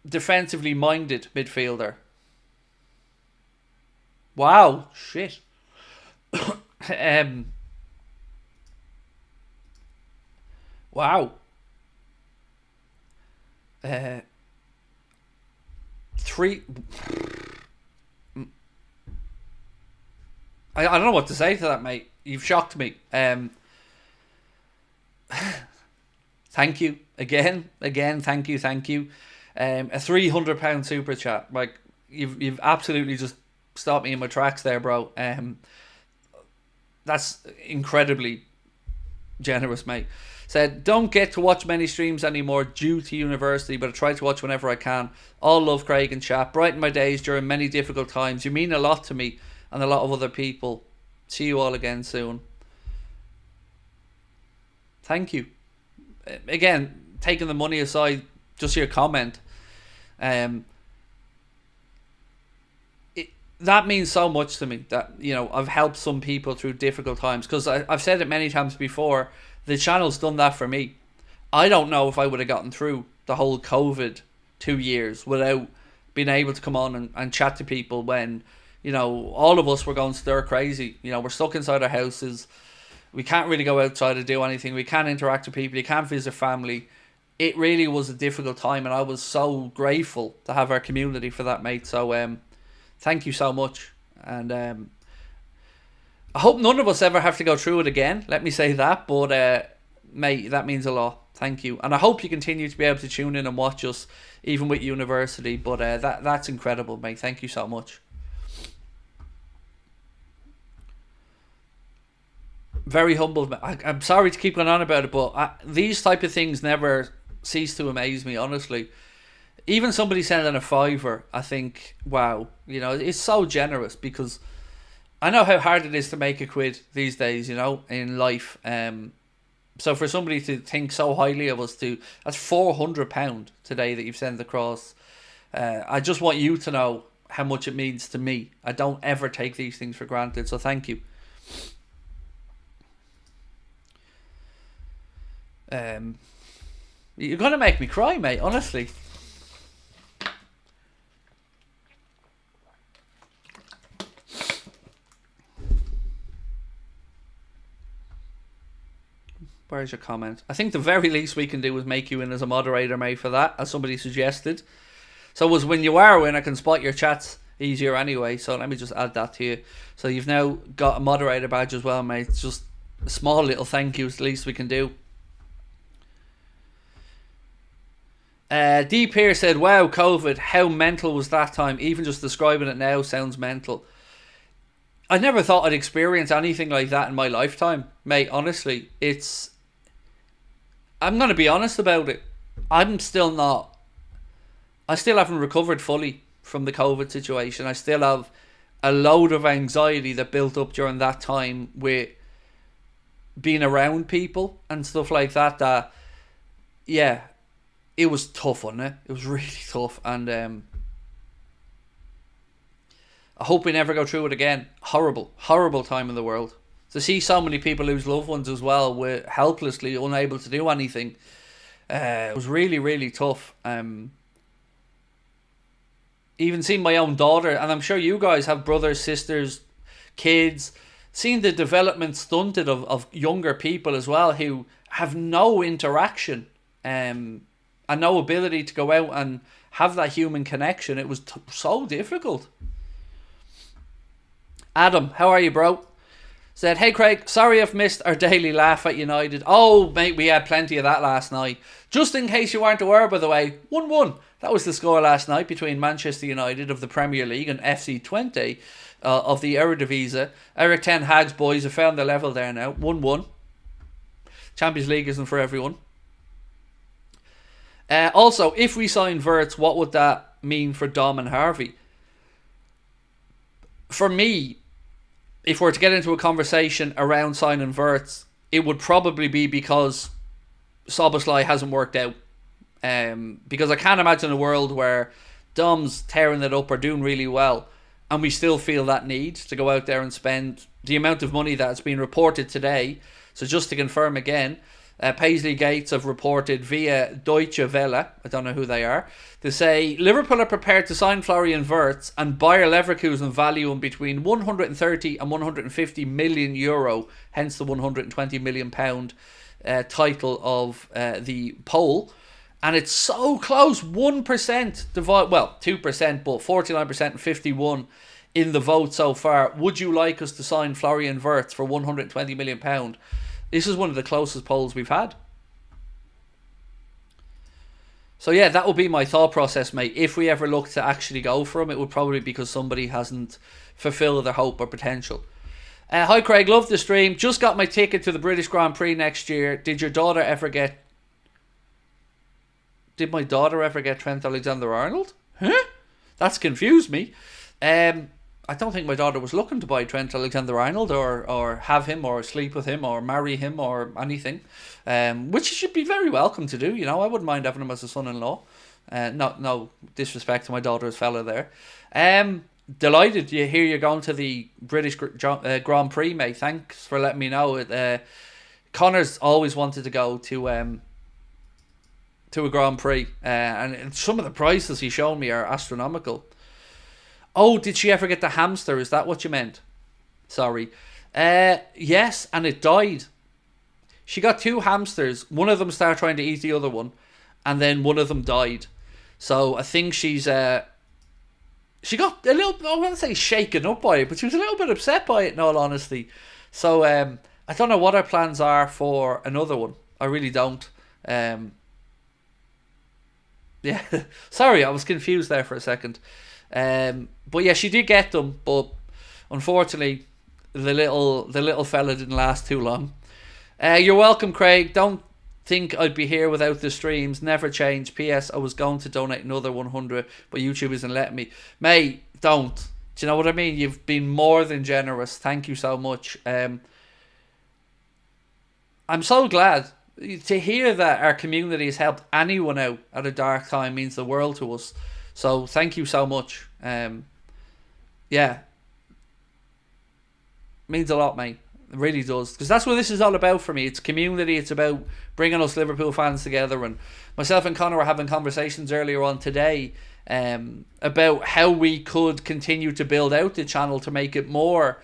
A: defensively minded midfielder. Wow, shit. Wow. I don't know what to say to that, mate. You've shocked me. Thank you. Again, thank you. A £300 super chat. Like, you've absolutely just stopped me in my tracks there, bro. That's incredibly generous, mate. Said, don't get to watch many streams anymore due to university, but I try to watch whenever I can. All love, Craig and chat. Brighten my days during many difficult times. You mean a lot to me and a lot of other people. See you all again soon. Thank you. Again, taking the money aside, just your comment. That means so much to me that, you know, I've helped some people through difficult times, because I've said it many times before, the channel's done that for me. I don't know if I would have gotten through the whole COVID 2 years without being able to come on and chat to people when, you know, all of us were going stir crazy. You know, we're stuck inside our houses. We can't really go outside and do anything. We can't interact with people. You can't visit family. It really was a difficult time, and I was so grateful to have our community for that, mate. So thank you so much. And I hope none of us ever have to go through it again. Let me say that. But mate, that means a lot. Thank you. And I hope you continue to be able to tune in and watch us, even with university. But that's incredible, mate. Thank you so much. Very humbled. I'm sorry to keep going on about it, but these type of things never cease to amaze me, honestly. Even somebody sending a fiver, I think, wow, you know, it's so generous, because I know how hard it is to make a quid these days, you know, in life. So for somebody to think so highly of us, that's £400 today that you've sent across. I just want you to know how much it means to me. I don't ever take these things for granted, so thank you. You're gonna make me cry, mate, honestly. Where's your comment? I think the very least we can do is make you in as a moderator, mate, for that, as somebody suggested. So was when you are in, I can spot your chats easier anyway, so let me just add that to you. So you've now got a moderator badge as well, mate. It's just a small little thank you, it's the least we can do. D. Pierce said, wow, COVID, how mental was that time? Even just describing it now sounds mental. I never thought I'd experience anything like that in my lifetime, mate, honestly. I'm going to be honest about it. I still haven't recovered fully from the COVID situation. I still have a load of anxiety that built up during that time with being around people and stuff like that, that, yeah, it was tough, wasn't it? It was really tough, and I hope we never go through it again. Horrible, horrible time in the world. To see so many people lose loved ones as well, with helplessly unable to do anything, it was really, really tough. Even seeing my own daughter, and I'm sure you guys have brothers, sisters, kids, seeing the development stunted of younger people as well, who have no interaction and no ability to go out and have that human connection. It was so difficult. Adam, how are you, bro? Said, hey Craig, sorry I've missed our daily laugh at United. Oh mate, we had plenty of that last night. Just in case you weren't aware, by the way, 1-1. That was the score last night between Manchester United of the Premier League and FC Twente of the Eredivisie. Eric Ten Hag's boys have found the level there now. 1-1. Champions League isn't for everyone. Also, if we sign Wirtz, what would that mean for Dom and Harvey? For me, if we're to get into a conversation around signing Wirtz, it would probably be because Szoboszlai hasn't worked out. Because I can't imagine a world where Dom's tearing it up or doing really well, and we still feel that need to go out there and spend the amount of money that's been reported today. So just to confirm again, Paisley Gates have reported via Deutsche Welle, I don't know who they are, to say Liverpool are prepared to sign Florian Wirtz and Bayer Leverkusen value him between 130 and 150 million euro, hence the 120 million pound title of the poll. And it's so close, 1% divide, well, 2%, but 49% and 51% in the vote so far. Would you like us to sign Florian Wirtz for 120 million pound? This is one of the closest polls we've had. So yeah, that would be my thought process, mate. If we ever look to actually go for him, it would probably be because somebody hasn't fulfilled their hope or potential. Hi Craig, love the stream. Just got my ticket to the British Grand Prix next year. Did my daughter ever get Trent Alexander-Arnold? Huh? That's confused me. I don't think my daughter was looking to buy Trent Alexander-Arnold or have him or sleep with him or marry him or anything, which she should be very welcome to do. You know, I wouldn't mind having him as a son-in-law. No disrespect to my daughter's fella there. Delighted you hear you're going to the British Grand Prix, mate. Thanks for letting me know. Connor's always wanted to go to a Grand Prix, and some of the prices he's shown me are astronomical. Oh, did she ever get the hamster? Is that what you meant? Sorry. Yes, and it died. She got 2 hamsters. One of them started trying to eat the other one, and then one of them died. So I think she got a little, I wouldn't say shaken up by it, but she was a little bit upset by it in all honesty. So I don't know what her plans are for another one. I really don't. Yeah, sorry, I was confused there for a second. But yeah, she did get them, but unfortunately the little fella didn't last too long. You're welcome, Craig. Don't think I'd be here without the streams. Never change. PS, I was going to donate another 100, but YouTube isn't letting me. Mate, don't. Do you know what I mean? You've been more than generous. Thank you so much. I'm so glad to hear that our community has helped anyone out at a dark time. Means the world to us. So thank you so much. Yeah, means a lot, mate. It really does, because that's what this is all about for me. It's community. It's about bringing us Liverpool fans together. And myself and Connor were having conversations earlier on today about how we could continue to build out the channel to make it more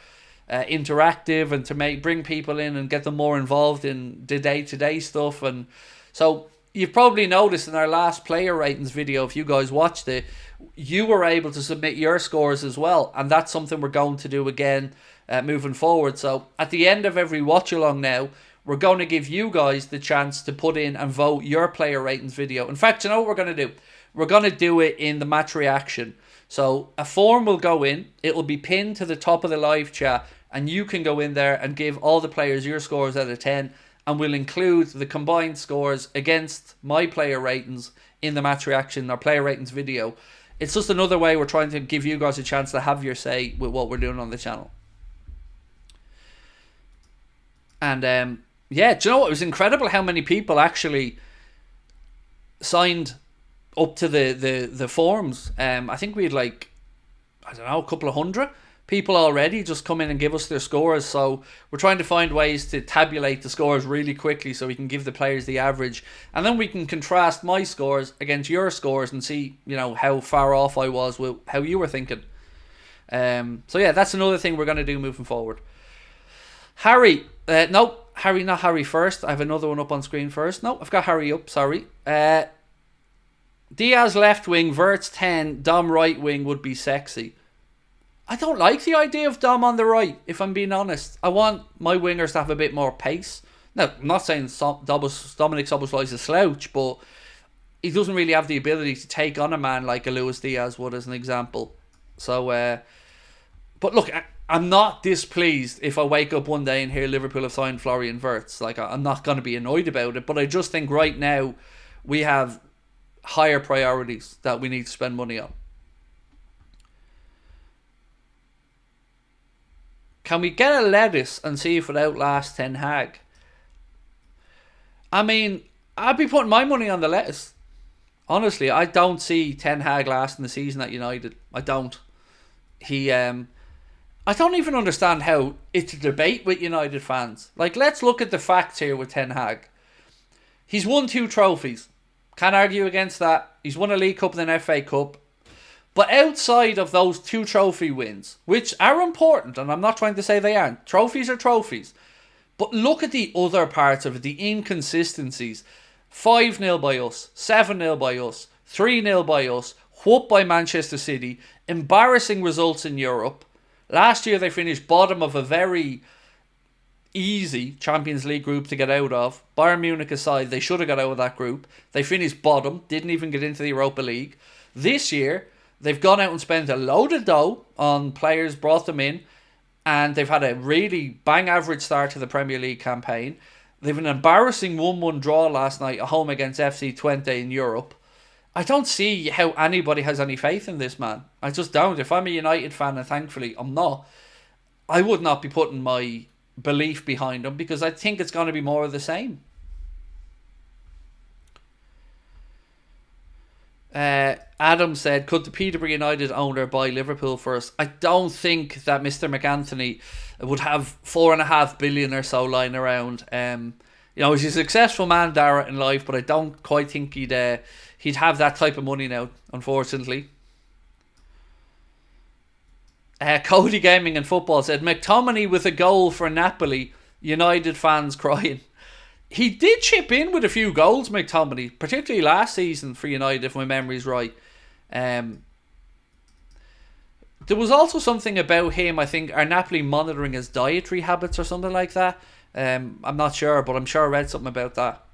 A: interactive and to bring people in and get them more involved in the day-to-day stuff. And so you've probably noticed in our last player ratings video, if you guys watched it, you were able to submit your scores as well, and that's something we're going to do again moving forward. So at the end of every watch along now, we're going to give you guys the chance to put in and vote your player ratings video. In fact, you know what we're going to do? We're going to do it in the match reaction. So a form will go in, it'll be pinned to the top of the live chat, and you can go in there and give all the players your scores out of 10, and we'll include the combined scores against my player ratings in the match reaction or player ratings video. It's just another way we're trying to give you guys a chance to have your say with what we're doing on the channel. And yeah, do you know what? It was incredible how many people actually signed up to the forums. I think we had like, I don't know, a couple of hundred people already just come in and give us their scores. So we're trying to find ways to tabulate the scores really quickly so we can give the players the average, and then we can contrast my scores against your scores and see, you know, how far off I was with how you were thinking. So yeah, that's another thing we're going to do moving forward. Harry, no, Harry, not Harry first. I have another one up on screen first. No, I've got Harry up, sorry. Diaz left wing, Verts 10, Dom right wing would be sexy. I don't like the idea of Dom on the right, if I'm being honest. I want my wingers to have a bit more pace. Now, I'm not saying Dominic Szoboszlai is a slouch, but he doesn't really have the ability to take on a man like a Luis Diaz would, as an example. So, but look, I'm not displeased if I wake up one day and hear Liverpool have signed Florian Wirtz. Like, I'm not going to be annoyed about it, but I just think right now we have higher priorities that we need to spend money on. Can we get a lettuce and see if it outlasts Ten Hag? I mean, I'd be putting my money on the lettuce. Honestly, I don't see Ten Hag lasting the season at United. I don't. I don't even understand how it's a debate with United fans. Like, let's look at the facts here with Ten Hag. He's won 2 trophies. Can't argue against that. He's won a League Cup and an FA Cup. But outside of those 2 trophy wins, which are important, and I'm not trying to say they aren't. Trophies are trophies. But look at the other parts of it, the inconsistencies. 5-0 by us, 7-0 by us, 3-0 by us, whooped by Manchester City, embarrassing results in Europe. Last year they finished bottom of a very easy Champions League group to get out of. Bayern Munich aside, they should have got out of that group. They finished bottom, didn't even get into the Europa League. This year, they've gone out and spent a load of dough on players, brought them in, and they've had a really bang average start to the Premier League campaign. They've an embarrassing 1-1 draw last night at home against FC Twente in Europe. I don't see how anybody has any faith in this man. I just don't. If I'm a United fan, and thankfully I'm not, I would not be putting my belief behind him because I think it's going to be more of the same. Adam said, could the Peterborough United owner buy Liverpool first? I don't think that Mr. McAnthony would have 4.5 billion or so lying around. You know, he's a successful man, Dara, in life, but I don't quite think he'd have that type of money now, unfortunately. Cody Gaming and Football said, McTominay with a goal for Napoli, United fans crying. He did chip in with a few goals, McTominay, particularly last season for United, if my memory's right. There was also something about him, I think, are Napoli monitoring his dietary habits or something like that? I'm not sure, but I'm sure I read something about that.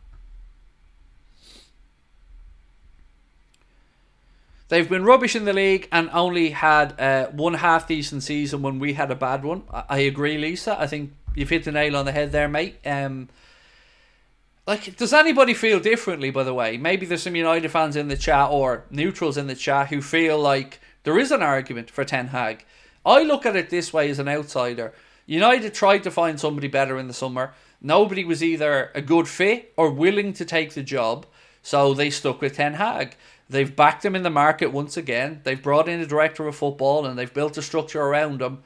A: They've been rubbish in the league and only had one half-decent season when we had a bad one. I agree, Lisa. I think you've hit the nail on the head there, mate. Like, does anybody feel differently, by the way? Maybe there's some United fans in the chat or neutrals in the chat who feel like there is an argument for Ten Hag. I look at it this way as an outsider. United tried to find somebody better in the summer. Nobody was either a good fit or willing to take the job, so they stuck with Ten Hag. They've backed him in the market once again. They've brought in a director of football and they've built a structure around him.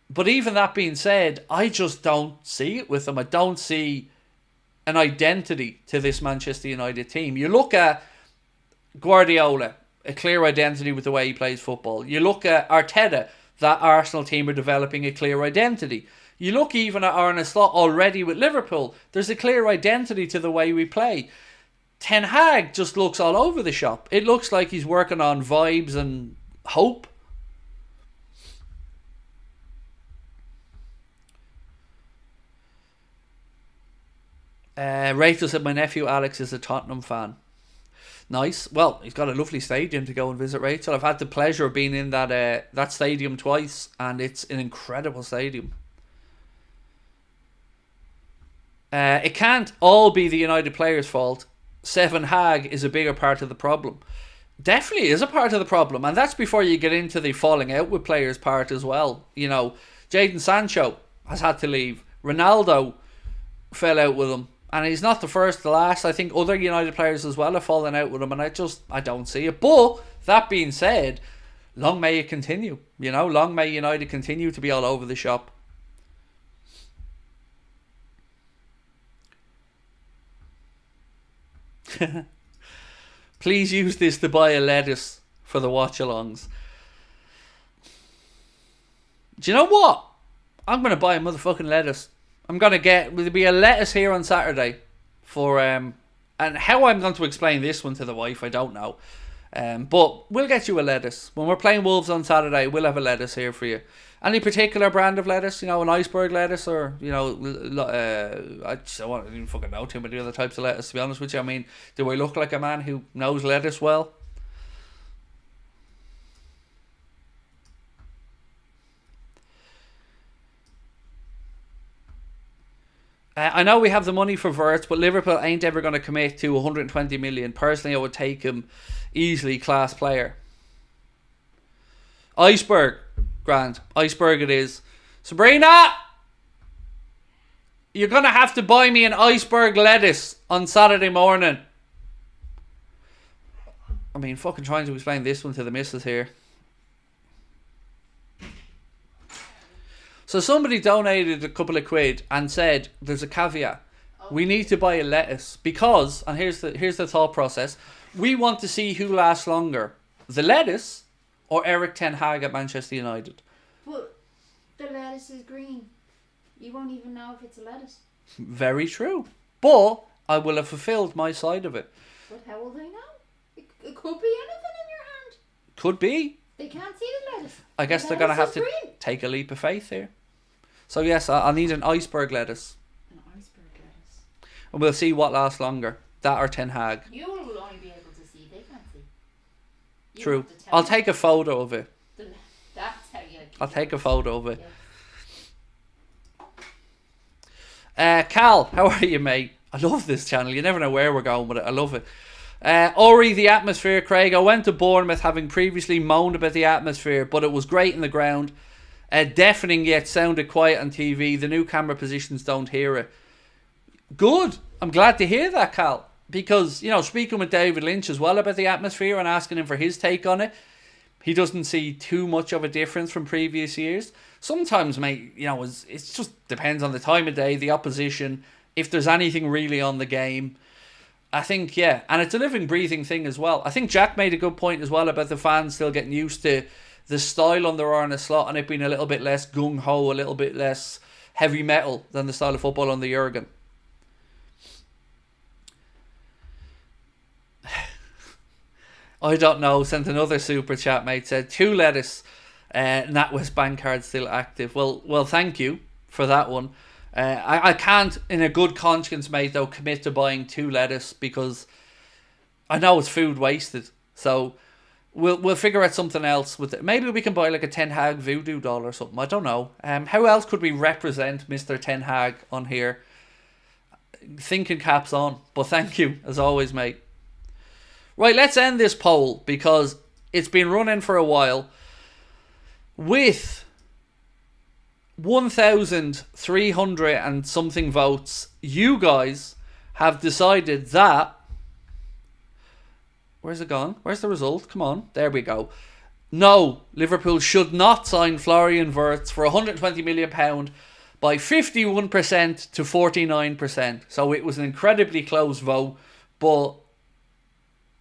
A: But even that being said, I just don't see it with him. I don't see an identity to this Manchester United team. You look at Guardiola, a clear identity with the way he plays football. You look at Arteta, that Arsenal team are developing a clear identity. You look even at Arne Slot already with Liverpool, there's a clear identity to the way we play. Ten Hag just looks all over the shop. It looks like he's working on vibes and hope. Rachel said, my nephew Alex is a Tottenham fan. Nice. Well, he's got a lovely stadium to go and visit, Rachel. I've had the pleasure of being in that stadium twice, and it's an incredible stadium. It can't all be the United players' fault. Seven Hag is a bigger part of the problem. Definitely is a part of the problem, and that's before you get into the falling out with players part as well. You know, Jadon Sancho has had to leave. Ronaldo fell out with him. And he's not the first, the last. I think other United players as well have fallen out with him. And I don't see it. But, that being said, long may it continue. You know, long may United continue to be all over the shop. Please use this to buy a lettuce for the watchalongs. Do you know what? I'm going to buy a motherfucking lettuce. There'll be a lettuce here on Saturday for, and how I'm going to explain this one to the wife, I don't know. But we'll get you a lettuce. When we're playing Wolves on Saturday, we'll have a lettuce here for you. Any particular brand of lettuce? You know, an iceberg lettuce, or, you know, I don't even fucking know too many other types of lettuce, to be honest with you. I mean, do I look like a man who knows lettuce well? I know we have the money for Wirtz, but Liverpool ain't ever going to commit to 120 million. Personally, I would take him easily, class player. Iceberg. Grand. Iceberg it is. Sabrina! You're going to have to buy me an iceberg lettuce on Saturday morning. I mean, fucking trying to explain this one to the missus here. So somebody donated a couple of quid and said, there's a caveat. We need to buy a lettuce because, and here's the thought process, we want to see who lasts longer, the lettuce or Eric Ten Hag at Manchester United.
B: But the lettuce is green. You won't even know if it's a lettuce.
A: Very true. But I will have fulfilled my side of it.
B: But how will they know? It could be anything in your hand.
A: Could be.
B: They can't see the lettuce.
A: I guess they're going to have to take a leap of faith here. So yes, I'll need an iceberg lettuce.
B: An iceberg lettuce.
A: And we'll see what lasts longer. That or Ten Hag.
B: You will only be able to see. They can't see.
A: True. I'll take a photo of it.
B: That's how you...
A: I'll take a photo of it. Yeah. Cal, how are you, mate? I love this channel. You never know where we're going with it. I love it. Ori, the atmosphere. Craig, I went to Bournemouth having previously moaned about the atmosphere, but it was great in the ground. Deafening yet sounded quiet on TV. The new camera positions don't hear it. Good. I'm glad to hear that, Cal. Because, you know, speaking with David Lynch as well about the atmosphere and asking him for his take on it, he doesn't see too much of a difference from previous years. Sometimes, mate, you know, it just depends on the time of day, the opposition, if there's anything really on the game. I think, yeah. And it's a living, breathing thing as well. I think Jack made a good point as well about the fans still getting used to the style under Arne Slot and it being a little bit less gung-ho, a little bit less heavy metal than the style of football under Jurgen. I don't know, sent another super chat, mate, said 2 lettuce, NatWest bank card still active. Well, thank you for that one. I can't, in a good conscience, mate, though, commit to buying 2 lettuce because I know it's food wasted. So we'll figure out something else with it. Maybe we can buy like a Ten Hag voodoo doll or something. I don't know. How else could we represent Mr. Ten Hag on here? Thinking caps on. But thank you, as always, mate. Right, let's end this poll because it's been running for a while. With 1,300 and something votes, you guys have decided that... Where's it gone? Where's the result? Come on. There we go. No, Liverpool should not sign Florian Wirtz for £120 million by 51% to 49%. So it was an incredibly close vote. But,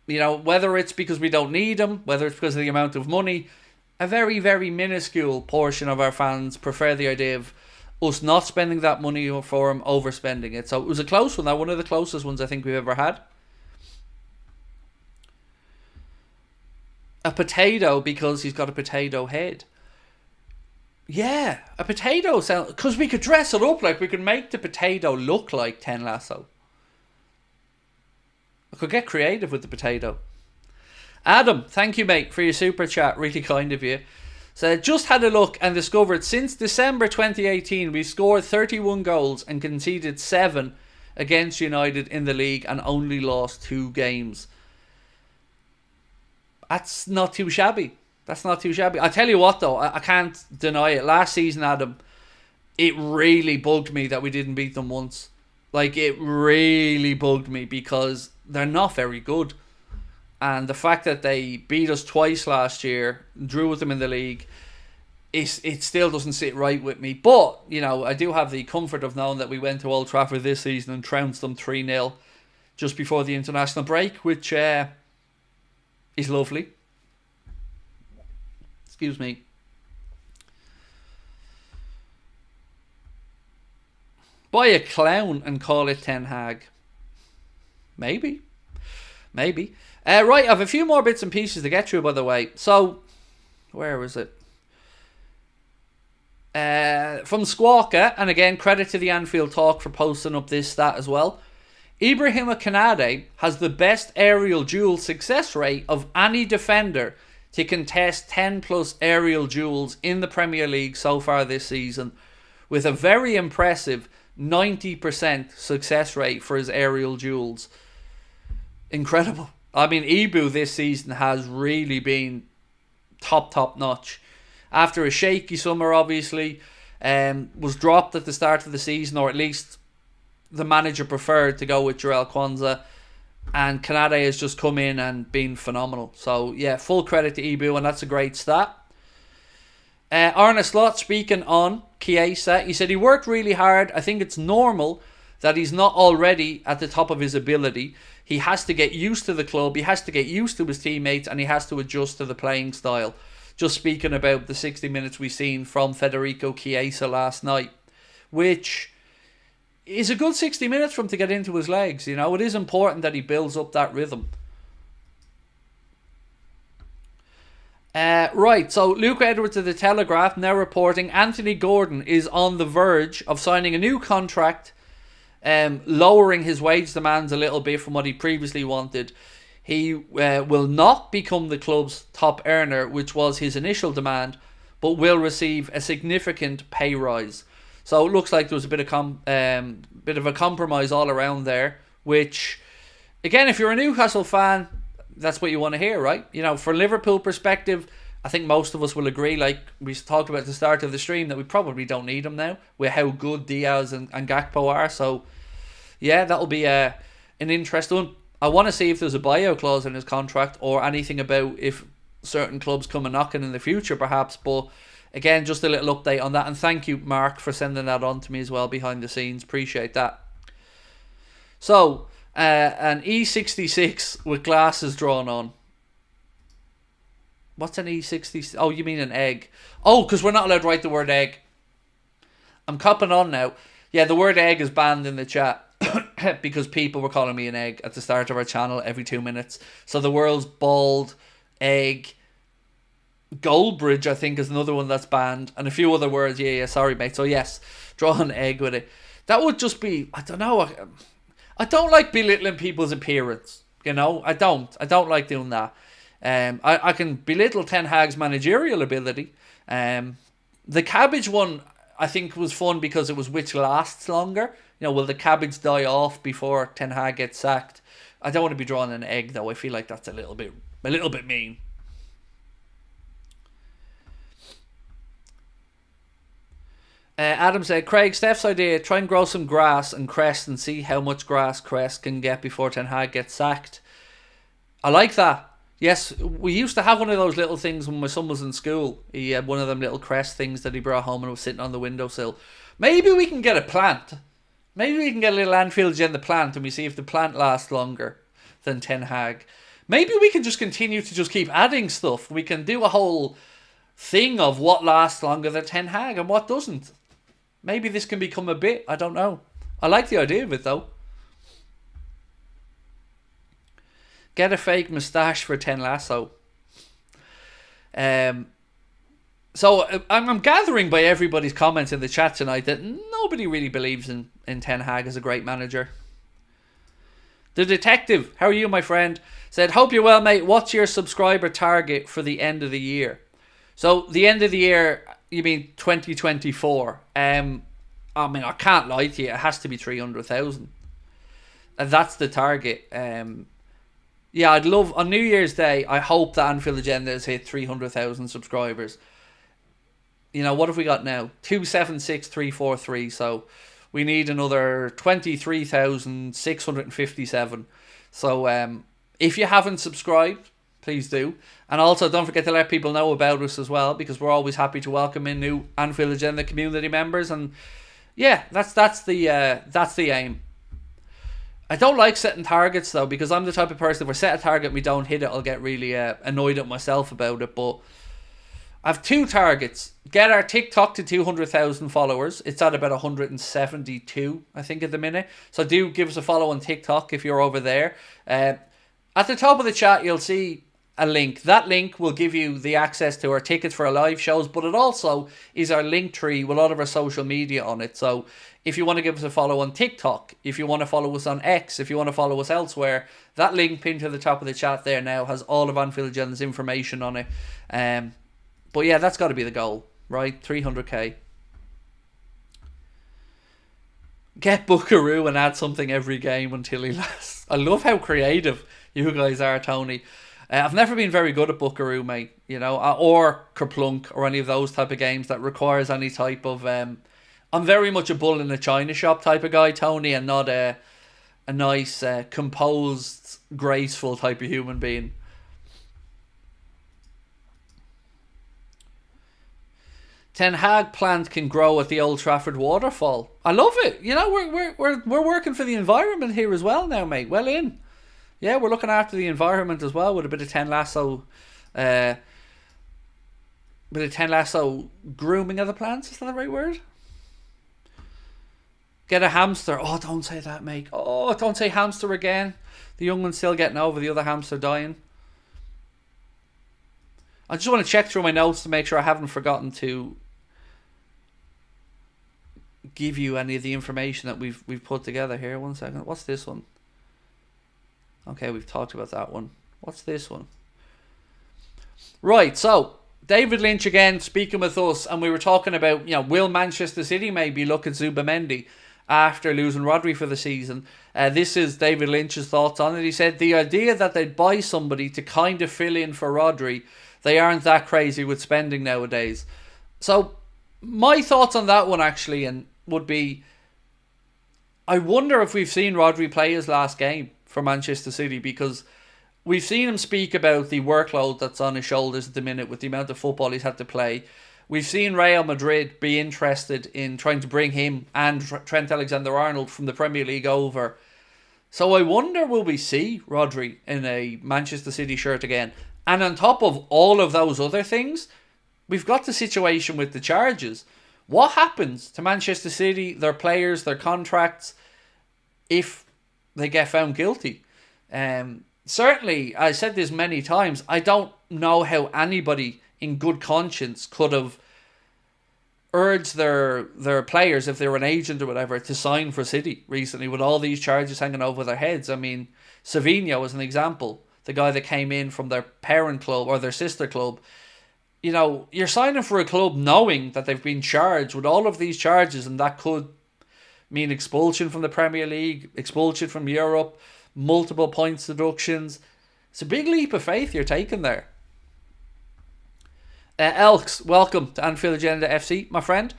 A: you know, whether it's because we don't need him, whether it's because of the amount of money, a very, very minuscule portion of our fans prefer the idea of us not spending that money for him, overspending it. So it was a close one. One of the closest ones I think we've ever had. A potato because he's got a potato head. Yeah, a potato sound, because we could dress it up, like we could make the potato look like Ten Lasso. I could get creative with the potato. Adam, thank you, mate, for your super chat. Really kind of you. So just had a look and discovered since December 2018 we've scored 31 goals and conceded 7 against United in the league and only lost 2 games. That's not too shabby. That's not too shabby. I tell you what though, I can't deny it. Last season, Adam, it really bugged me that we didn't beat them once. Like, it really bugged me because they're not very good. And the fact that they beat us twice last year, drew with them in the league, it still doesn't sit right with me. But, you know, I do have the comfort of knowing that we went to Old Trafford this season and trounced them 3-0 just before the international break, which is lovely. Excuse me. Buy a clown and call it Ten Hag. Maybe. Right, I have a few more bits and pieces to get through, by the way. So, where is it? From Squawka, and again, credit to the Anfield Talk for posting up this stat as well. Ibrahima Konate has the best aerial duel success rate of any defender to contest 10 plus aerial duels in the Premier League so far this season, with a very impressive 90% success rate for his aerial duels. Incredible. I mean, Ibu this season has really been top notch. After a shaky summer, obviously, was dropped at the start of the season, or at least the manager preferred to go with Jarell Kwanzaa, and Konate has just come in and been phenomenal. So yeah, full credit to Ibu, and that's a great stat. Arne Slot, speaking on Chiesa, he said he worked really hard. I think it's normal that he's not already at the top of his ability. He has to get used to the club, he has to get used to his teammates, and he has to adjust to the playing style. Just speaking about the 60 minutes we've seen from Federico Chiesa last night, which is a good 60 minutes for him to get into his legs. You know, it is important that he builds up that rhythm. Right, so Luke Edwards of the Telegraph now reporting Anthony Gordon is on the verge of signing a new contract, lowering his wage demands a little bit from what he previously wanted. He will not become the club's top earner, which was his initial demand, but will receive a significant pay rise. So it looks like there was a bit of a compromise all around there, which, again, if you're a Newcastle fan, that's what you want to hear, right? You know, for Liverpool perspective, I think most of us will agree, like we talked about at the start of the stream, that we probably don't need him now with how good Diaz and Gakpo are. So, yeah, that'll be an interesting one. I want to see if there's a buyout clause in his contract or anything about if certain clubs come a knocking in the future, perhaps. But again, just a little update on that. And thank you, Mark, for sending that on to me as well behind the scenes. Appreciate that. So, an E66 with glasses drawn on. What's an E66? Oh, you mean an egg. Oh, because we're not allowed to write the word egg. I'm copping on now. Yeah, the word egg is banned in the chat. Because people were calling me an egg at the start of our channel every 2 minutes. So the world's bald, egg, Goldbridge, I think, is another one that's banned, and a few other words. Yeah, sorry, mate. So yes, draw an egg with it. That would just be, I don't know. I don't like belittling people's appearance. You know, I don't like doing that. I can belittle Ten Hag's managerial ability. The cabbage one, I think, was fun because it was which lasts longer. You know, will the cabbage die off before Ten Hag gets sacked? I don't want to be drawing an egg, though. I feel like that's a little bit mean. Adam said, Craig, Steph's idea, try and grow some grass and Crest and see how much grass Crest can get before Ten Hag gets sacked. I like that. Yes, we used to have one of those little things when my son was in school. He had one of them little Crest things that he brought home and it was sitting on the windowsill. Maybe we can get a plant. Maybe we can get a little Anfield Agenda plant and we see if the plant lasts longer than Ten Hag. Maybe we can just continue to just keep adding stuff. We can do a whole thing of what lasts longer than Ten Hag and what doesn't. Maybe this can become a bit. I don't know. I like the idea of it, though. Get a fake moustache for Ten Lasso. So I'm gathering by everybody's comments in the chat tonight that nobody really believes in Ten Hag as a great manager. The Detective, how are you, my friend? Said, hope you're well, mate. What's your subscriber target for the end of the year? So the end of the year, you mean 2024? I mean, I can't lie to you. It has to be 300,000. And that's the target. Yeah, I'd love, on New Year's Day, I hope that Anfield Agenda has hit 300,000 subscribers. what have we got now? 276,343. So we need another 23,657. So if you haven't subscribed, please do. And also don't forget to let people know about us as well, because we're always happy to welcome in new Anfield Agenda community members. And yeah, that's the aim. I don't like setting targets though, because I'm the type of person, if I set a target and we don't hit it, I'll get really annoyed at myself about it. But I have 2 targets. Get our TikTok to 200,000 followers. It's at about 172, I think, at the minute. So do give us a follow on TikTok if you're over there. At the top of the chat, you'll see a link. That link will give you the access to our tickets for our live shows, but it also is our link tree with all of our social media on it. So if you want to give us a follow on TikTok, if you want to follow us on X, if you want to follow us elsewhere, that link pinned to the top of the chat there now has all of Anfield Agenda's information on it. But yeah, that's got to be the goal, right? 300k. Get Buckaroo and add something every game until he lasts. I love how creative you guys are, Tony. I've never been very good at Buckaroo, mate. Or Kerplunk or any of those type of games that requires any type of... I'm very much a bull in a china shop type of guy, Tony, and not a nice, composed, graceful type of human being. Ten Hag plant can grow at the Old Trafford waterfall. I love it. We're working for the environment here as well now, mate. Well in. Yeah, we're looking after the environment as well with a bit of Ten Lasso, grooming of the plants. Is that the right word? Get a hamster. Oh, don't say that, mate. Oh, don't say hamster again. The young one's still getting over the other hamster dying. I just want to check through my notes to make sure I haven't forgotten to give you any of the information that we've put together here. 1 second. What's this one? Okay, we've talked about that one. What's this one? Right, so David Lynch again speaking with us, and we were talking about, will Manchester City maybe look at Zubimendi after losing Rodri for the season? This is David Lynch's thoughts on it. He said the idea that they'd buy somebody to kind of fill in for Rodri, they aren't that crazy with spending nowadays. So my thoughts on that one actually would be, I wonder if we've seen Rodri play his last game for Manchester City, because we've seen him speak about the workload that's on his shoulders at the minute with the amount of football he's had to play. We've seen Real Madrid be interested in trying to bring him and Trent Alexander-Arnold from the Premier League over. So I wonder, will we see Rodri in a Manchester City shirt again? And on top of all of those other things, we've got the situation with the charges. What happens to Manchester City, their players, their contracts, if they get found guilty? Certainly, I said this many times, I don't know how anybody in good conscience could have urged their players, if they were an agent or whatever, to sign for City recently with all these charges hanging over their heads. I mean, Savinho was an example. The guy that came in from their parent club or their sister club. You're signing for a club knowing that they've been charged with all of these charges, and that could mean expulsion from the Premier League, expulsion from Europe, multiple points deductions. It's a big leap of faith you're taking there. Elks, welcome to Anfield Agenda FC, my friend.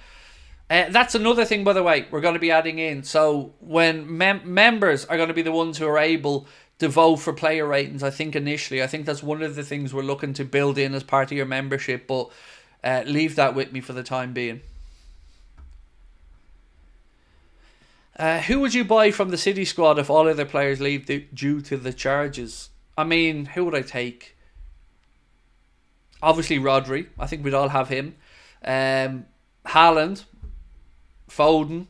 A: That's another thing, by the way, we're going to be adding in. So when members are going to be the ones who are able to vote for player ratings, I think that's one of the things we're looking to build in as part of your membership, but leave that with me for the time being. Who would you buy from the City squad if all other players leave due to the charges? I mean, who would I take? Obviously Rodri. I think we'd all have him. Haaland. Foden.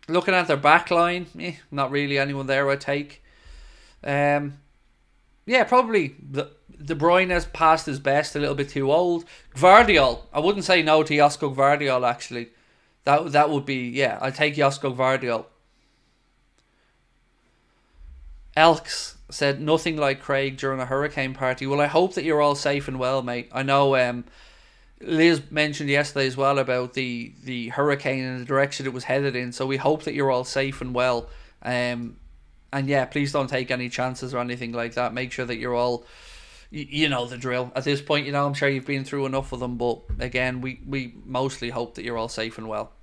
A: Looking at their back line, not really anyone there I'd take. Probably De Bruyne has passed his best, a little bit too old. Gvardiol, I wouldn't say no to Josko Gvardiol actually. That would be, I'd take Josko Gvardiol. Elks said nothing like Craig during a hurricane party. Well, I hope that you're all safe and well, mate. I know Liz mentioned yesterday as well about the hurricane and the direction it was headed in, so we hope that you're all safe and well. And yeah, please don't take any chances or anything like that. Make sure that you're all you know the drill. At this point, I'm sure you've been through enough of them. But again, we mostly hope that you're all safe and well.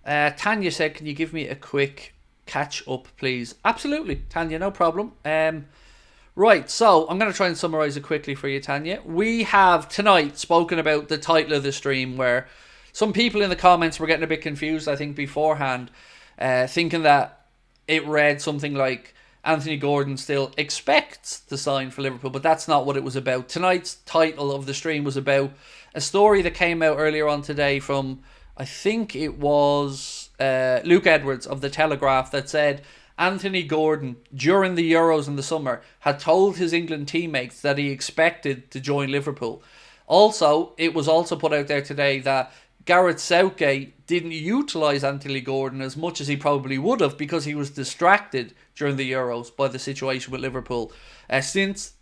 A: Tanya said, can you give me a quick catch up, please? Absolutely, Tanya, no problem. Right, so I'm going to try and summarise it quickly for you, Tanya. We have tonight spoken about the title of the stream, where some people in the comments were getting a bit confused, I think, beforehand, thinking that it read something like Anthony Gordon still expects to sign for Liverpool, but that's not what it was about. Tonight's title of the stream was about a story that came out earlier on today from, I think it was Luke Edwards of The Telegraph, that said Anthony Gordon, during the Euros in the summer, had told his England teammates that he expected to join Liverpool. Also, it was also put out there today that Gareth Southgate didn't utilise Anthony Gordon as much as he probably would have, because he was distracted during the Euros by the situation with Liverpool. Since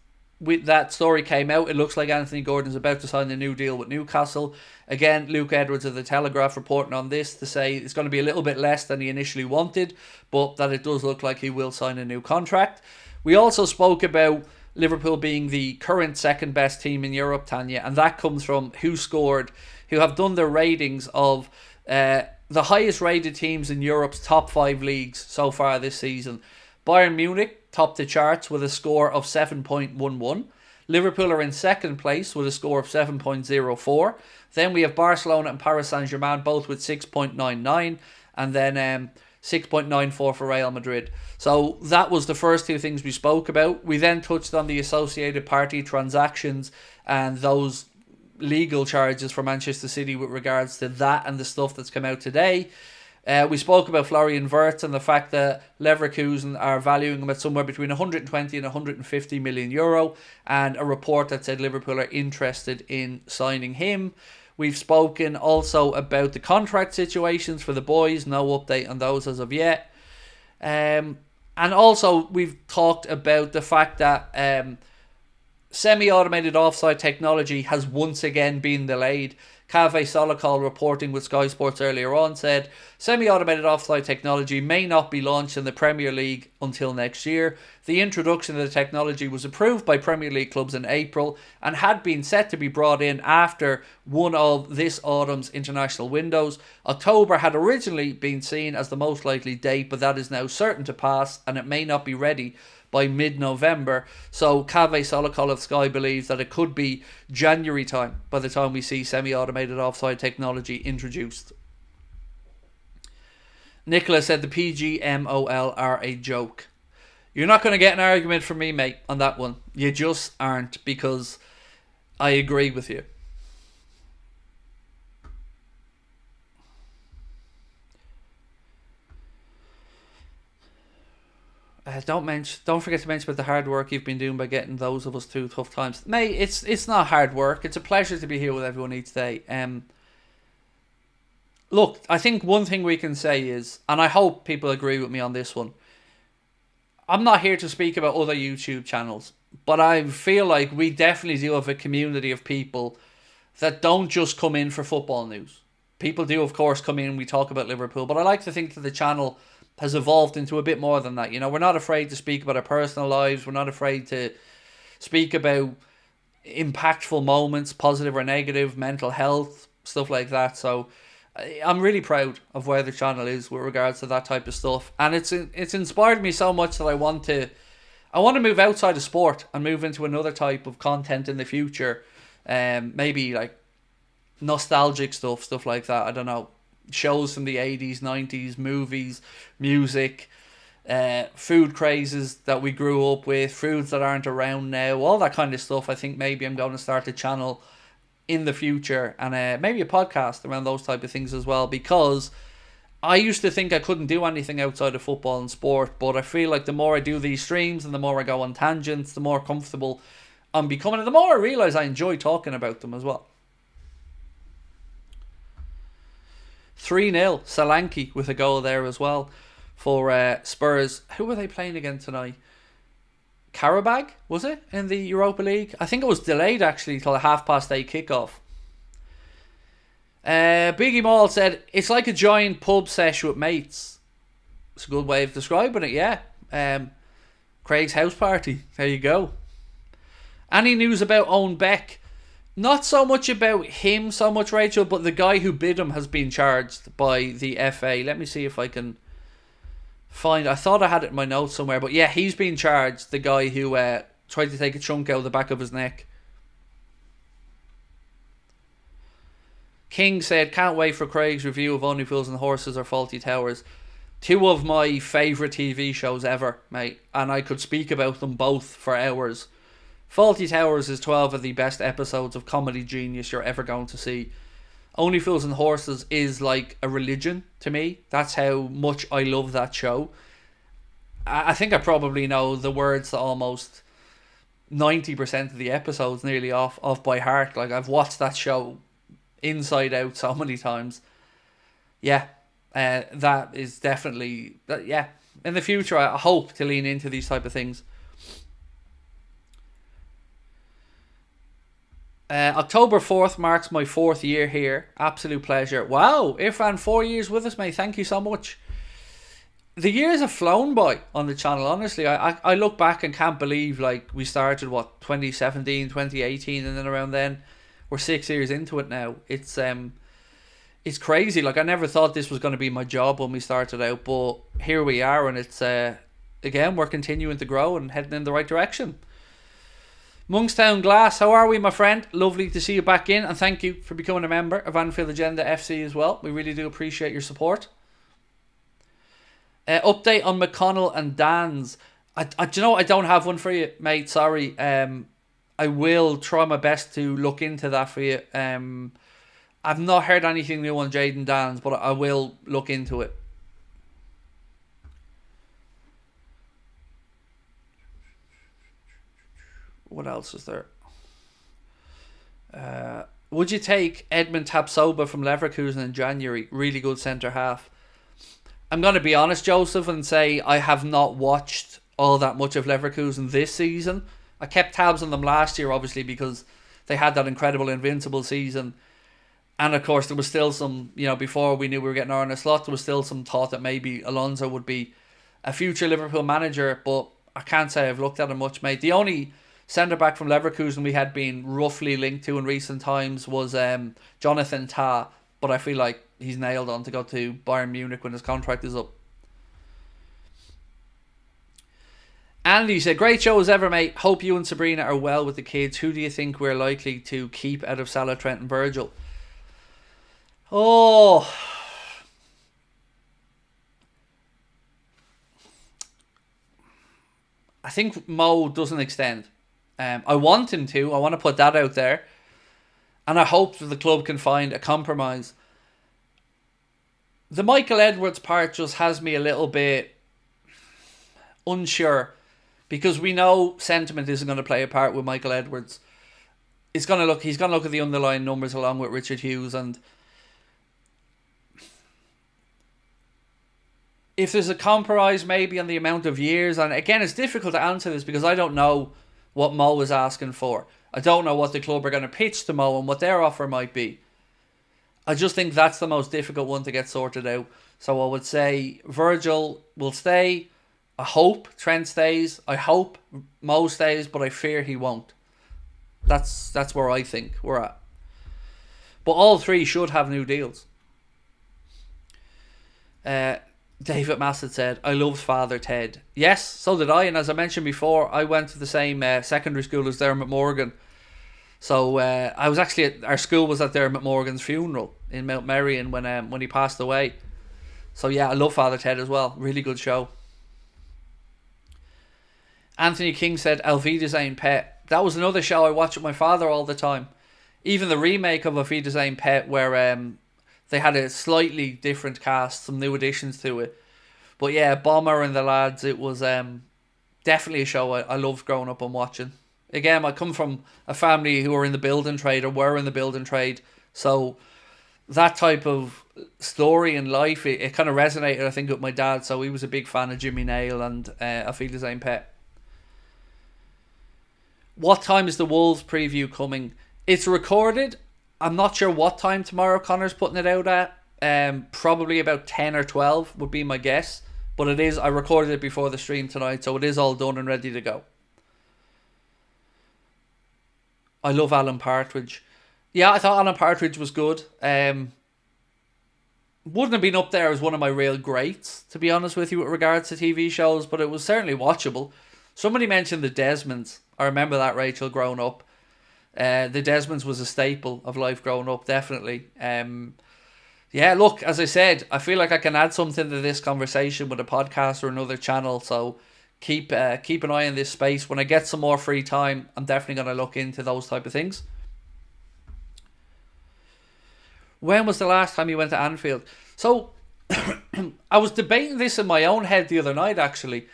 A: that story came out, it looks like Anthony Gordon's about to sign a new deal with Newcastle. Again, Luke Edwards of The Telegraph reporting on this to say it's going to be a little bit less than he initially wanted, but that it does look like he will sign a new contract. We also spoke about Liverpool being the current second best team in Europe, Tanya, and that comes from Who Scored, who have done their ratings of the highest rated teams in Europe's top 5 leagues so far this season. Bayern Munich topped the charts with a score of 7.11. Liverpool are in second place with a score of 7.04. Then we have Barcelona and Paris Saint-Germain both with 6.99, and then 6.94 for Real Madrid. So that was the first two things we spoke about. We then touched on the associated party transactions and those legal charges for Manchester City with regards to that and the stuff that's come out today. We spoke about Florian Wirtz and the fact that Leverkusen are valuing him at somewhere between 120 and 150 million euro, and a report that said Liverpool are interested in signing him. We've spoken also about the contract situations for the boys, no update on those as of yet. And also we've talked about the fact that semi-automated offside technology has once again been delayed. Kaveh Solokol, reporting with Sky Sports earlier on, said semi-automated offside technology may not be launched in the Premier League until next year. The introduction of the technology was approved by Premier League clubs in April and had been set to be brought in after one of this autumn's international windows. October had originally been seen as the most likely date, but that is now certain to pass, and it may not be ready by mid-November. So Kaveh Solokol of Sky believes that it could be January time by the time we see semi-automated offside technology introduced. Nicola said the PGMOL are a joke. You're not going to get an argument from me, mate, on that one. You just aren't, because I agree with you. Don't forget to mention about the hard work you've been doing by getting those of us through tough times. Mate, it's not hard work. It's a pleasure to be here with everyone each day. Look, I think one thing we can say is, and I hope people agree with me on this one, I'm not here to speak about other YouTube channels, but I feel like we definitely do have a community of people that don't just come in for football news. People do, of course, come in and we talk about Liverpool, but I like to think that the channel has evolved into a bit more than that. You know, we're not afraid to speak about our personal lives. We're not afraid to speak about impactful moments, positive or negative, mental health, stuff like that. So I'm really proud of where the channel is with regards to that type of stuff. And it's inspired me so much that I want to move outside of sport and move into another type of content in the future. Maybe like nostalgic stuff like that. I don't know. Shows from the 80s, 90s, movies, music, food crazes that we grew up with, foods that aren't around now, all that kind of stuff. I think maybe I'm going to start a channel in the future, and maybe a podcast around those type of things as well, because I used to think I couldn't do anything outside of football and sport, but I feel like the more I do these streams and the more I go on tangents, the more comfortable I'm becoming, and the more I realise I enjoy talking about them as well. 3-0, Solanke with a goal there as well for Spurs. Who were they playing again tonight? Karabag, was it, in the Europa League? I think it was delayed actually till a 8:30 kickoff. Biggie Maul said, it's like a giant pub sesh with mates. It's a good way of describing it, yeah. Craig's house party. There you go. Any news about Owen Beck? Not so much about him, so much, Rachel, but the guy who bid him has been charged by the FA. Let me see if I can find. I thought I had it in my notes somewhere, but yeah, he's been charged. The guy who tried to take a chunk out of the back of his neck. King said, can't wait for Craig's review of Only Fools and Horses or Faulty Towers. Two of my favourite TV shows ever, mate. And I could speak about them both for hours. Faulty Towers is 12 of the best episodes of comedy genius you're ever going to see. Only Fools and Horses is like a religion to me. That's how much I love that show. I think I probably know the words to almost 90% of the episodes nearly off by heart. Like, I've watched that show inside out so many times. Yeah, that is definitely yeah. In the future, I hope to lean into these type of things. October 4th marks my 4th year here. Absolute pleasure. Wow, Irfan, 4 years with us, mate. Thank you so much. The years have flown by on the channel, honestly. I look back and can't believe, like, we started, 2017, 2018, and then around then. We're 6 years into it now. It's crazy. Like, I never thought this was going to be my job when we started out, but here we are, and it's again, we're continuing to grow and heading in the right direction. Monkstown Glass, how are we, my friend? Lovely to see you back in, and thank you for becoming a member of Anfield Agenda FC as well. We really do appreciate your support. Update on McConnell and Dan's. Do you know what? I don't have one for you, mate. Sorry. I will try my best to look into that for you. I've not heard anything new on Jaden Dan's, but I will look into it. What else is there? Would you take Edmund Tapsoba from Leverkusen in January? Really good centre half. I'm going to be honest, Joseph, and say I have not watched all that much of Leverkusen this season. I kept tabs on them last year, obviously, because they had that incredible invincible season. And, of course, there was still some, before we knew we were getting Arne slot, there was still some thought that maybe Alonso would be a future Liverpool manager, but I can't say I've looked at him much, mate. The only centre-back from Leverkusen we had been roughly linked to in recent times was Jonathan Tah, but I feel like he's nailed on to go to Bayern Munich when his contract is up. Andy said, great show as ever, mate. Hope you and Sabrina are well with the kids. Who do you think we're likely to keep out of Salah, Trent and Virgil? Oh, I think Mo doesn't extend. I want him to. I want to put that out there. And I hope that the club can find a compromise. The Michael Edwards part just has me a little bit unsure, because we know sentiment isn't going to play a part with Michael Edwards. He's going to look at the underlying numbers along with Richard Hughes, and if there's a compromise maybe on the amount of years, and again, it's difficult to answer this because I don't know what Mo is asking for. I don't know what the club are going to pitch to Mo and what their offer might be. I just think that's the most difficult one to get sorted out. So I would say Virgil will stay. I hope Trent stays. I hope Mo stays, but I fear he won't. That's where I think we're at. But all three should have new deals. David Massett said, I loved Father Ted. Yes, so did I. And as I mentioned before, I went to the same secondary school as Dermot Morgan. So I was actually our school was at Dermot Morgan's funeral in Mount Merrion when he passed away. So yeah, I love Father Ted as well. Really good show. Anthony King said, Auf Wiedersehen Pet. That was another show I watched with my father all the time. Even the remake of Auf Wiedersehen Pet, where they had a slightly different cast, some new additions to it. But yeah, Bomber and the lads, it was definitely a show I loved growing up and watching. Again, I come from a family who are in the building trade or were in the building trade. So that type of story in life, it kind of resonated, I think, with my dad. So he was a big fan of Jimmy Nail and Auf Wiedersehen Pet. What time is the Wolves preview coming? It's recorded. I'm not sure what time tomorrow Connor's putting it out at. Probably about 10 or 12 would be my guess. But it is, I recorded it before the stream tonight, so it is all done and ready to go. I love Alan Partridge. Yeah, I thought Alan Partridge was good. Wouldn't have been up there as one of my real greats, to be honest with you, with regards to TV shows, but it was certainly watchable. Somebody mentioned the Desmonds. I remember that, Rachel, growing up. The Desmonds was a staple of life growing up, definitely. Yeah, look, as I said, I feel like I can add something to this conversation with a podcast or another channel, so keep an eye on this space. When I get some more free time, I'm definitely going to look into those type of things. When was the last time you went to Anfield? So, I was debating this in my own head the other night, actually.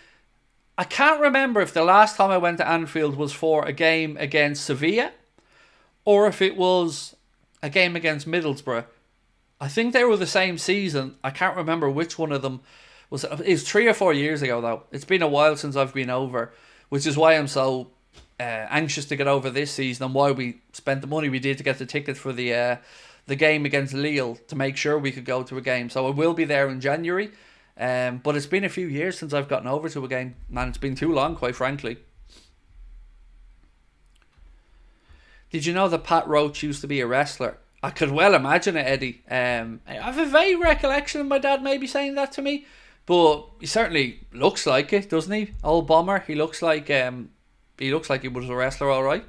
A: I can't remember if the last time I went to Anfield was for a game against Sevilla, or if it was a game against Middlesbrough. I think they were the same season. I can't remember which one of them was. It was 3 or 4 years ago, though. It's been a while since I've been over, which is why I'm so anxious to get over this season, and why we spent the money we did to get the ticket for the game against Lille to make sure we could go to a game. So I will be there in January. But it's been a few years since I've gotten over to a game. Man, it's been too long, quite frankly. Did you know that Pat Roach used to be a wrestler? I could well imagine it, Eddie. I have a vague recollection of my dad maybe saying that to me, but he certainly looks like it, doesn't he? Old Bomber. He looks like he was a wrestler, all right.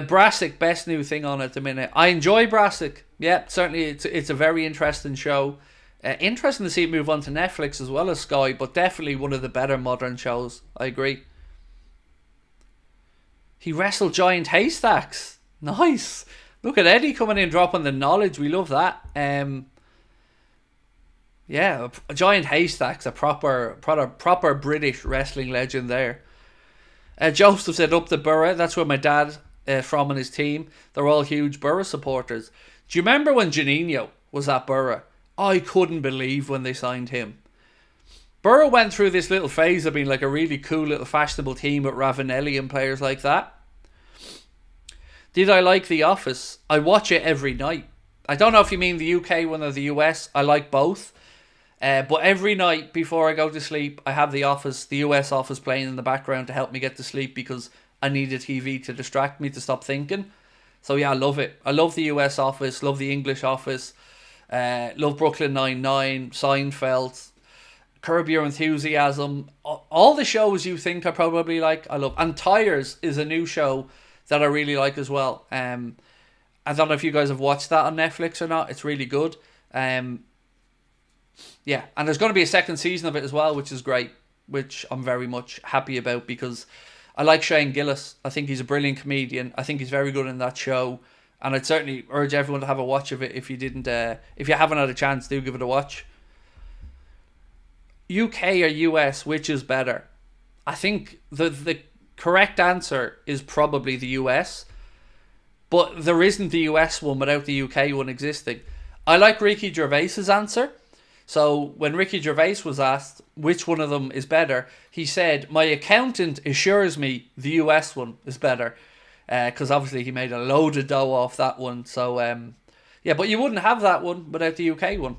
A: Brassic, best new thing on at the minute. I enjoy Brassic. Yeah, certainly it's a very interesting show. Interesting to see it move on to Netflix as well as Sky, but definitely one of the better modern shows. I agree. He wrestled giant haystacks. Nice. Look at Eddie coming in, dropping the knowledge. We love that. Yeah, a giant haystacks, a proper British wrestling legend there. Joseph said up the Borough. That's where my dad from and his team. They're all huge Borough supporters. Do you remember when Janino was at Borough? I couldn't believe when they signed him. Borough went through this little phase of being like a really cool little fashionable team with Ravanelli and players like that. Did I like The Office? I watch it every night. I don't know if you mean the UK one or the US. I like both. But every night before I go to sleep, I have the US Office playing in the background to help me get to sleep because I need a TV to distract me, to stop thinking. So yeah, I love it. I love the US Office, love the English Office, love Brooklyn Nine-Nine, Seinfeld, Curb Your Enthusiasm. All the shows you think I probably like, I love. And Tires is a new show that I really like as well. I don't know if you guys have watched that on Netflix or not. It's really good. Yeah, and there's going to be a second season of it as well, which is great, which I'm very much happy about because I like Shane Gillis. I think he's a brilliant comedian. I think he's very good in that show, and I'd certainly urge everyone to have a watch of it if you haven't had a chance, do give it a watch. UK or US, which is better? I think the correct answer is probably the US, but there isn't the US one without the UK one existing. I like Ricky Gervais's answer. So when Ricky Gervais was asked which one of them is better, he said, my accountant assures me the US one is better. Because obviously he made a load of dough off that one. So, yeah, but you wouldn't have that one without the UK one.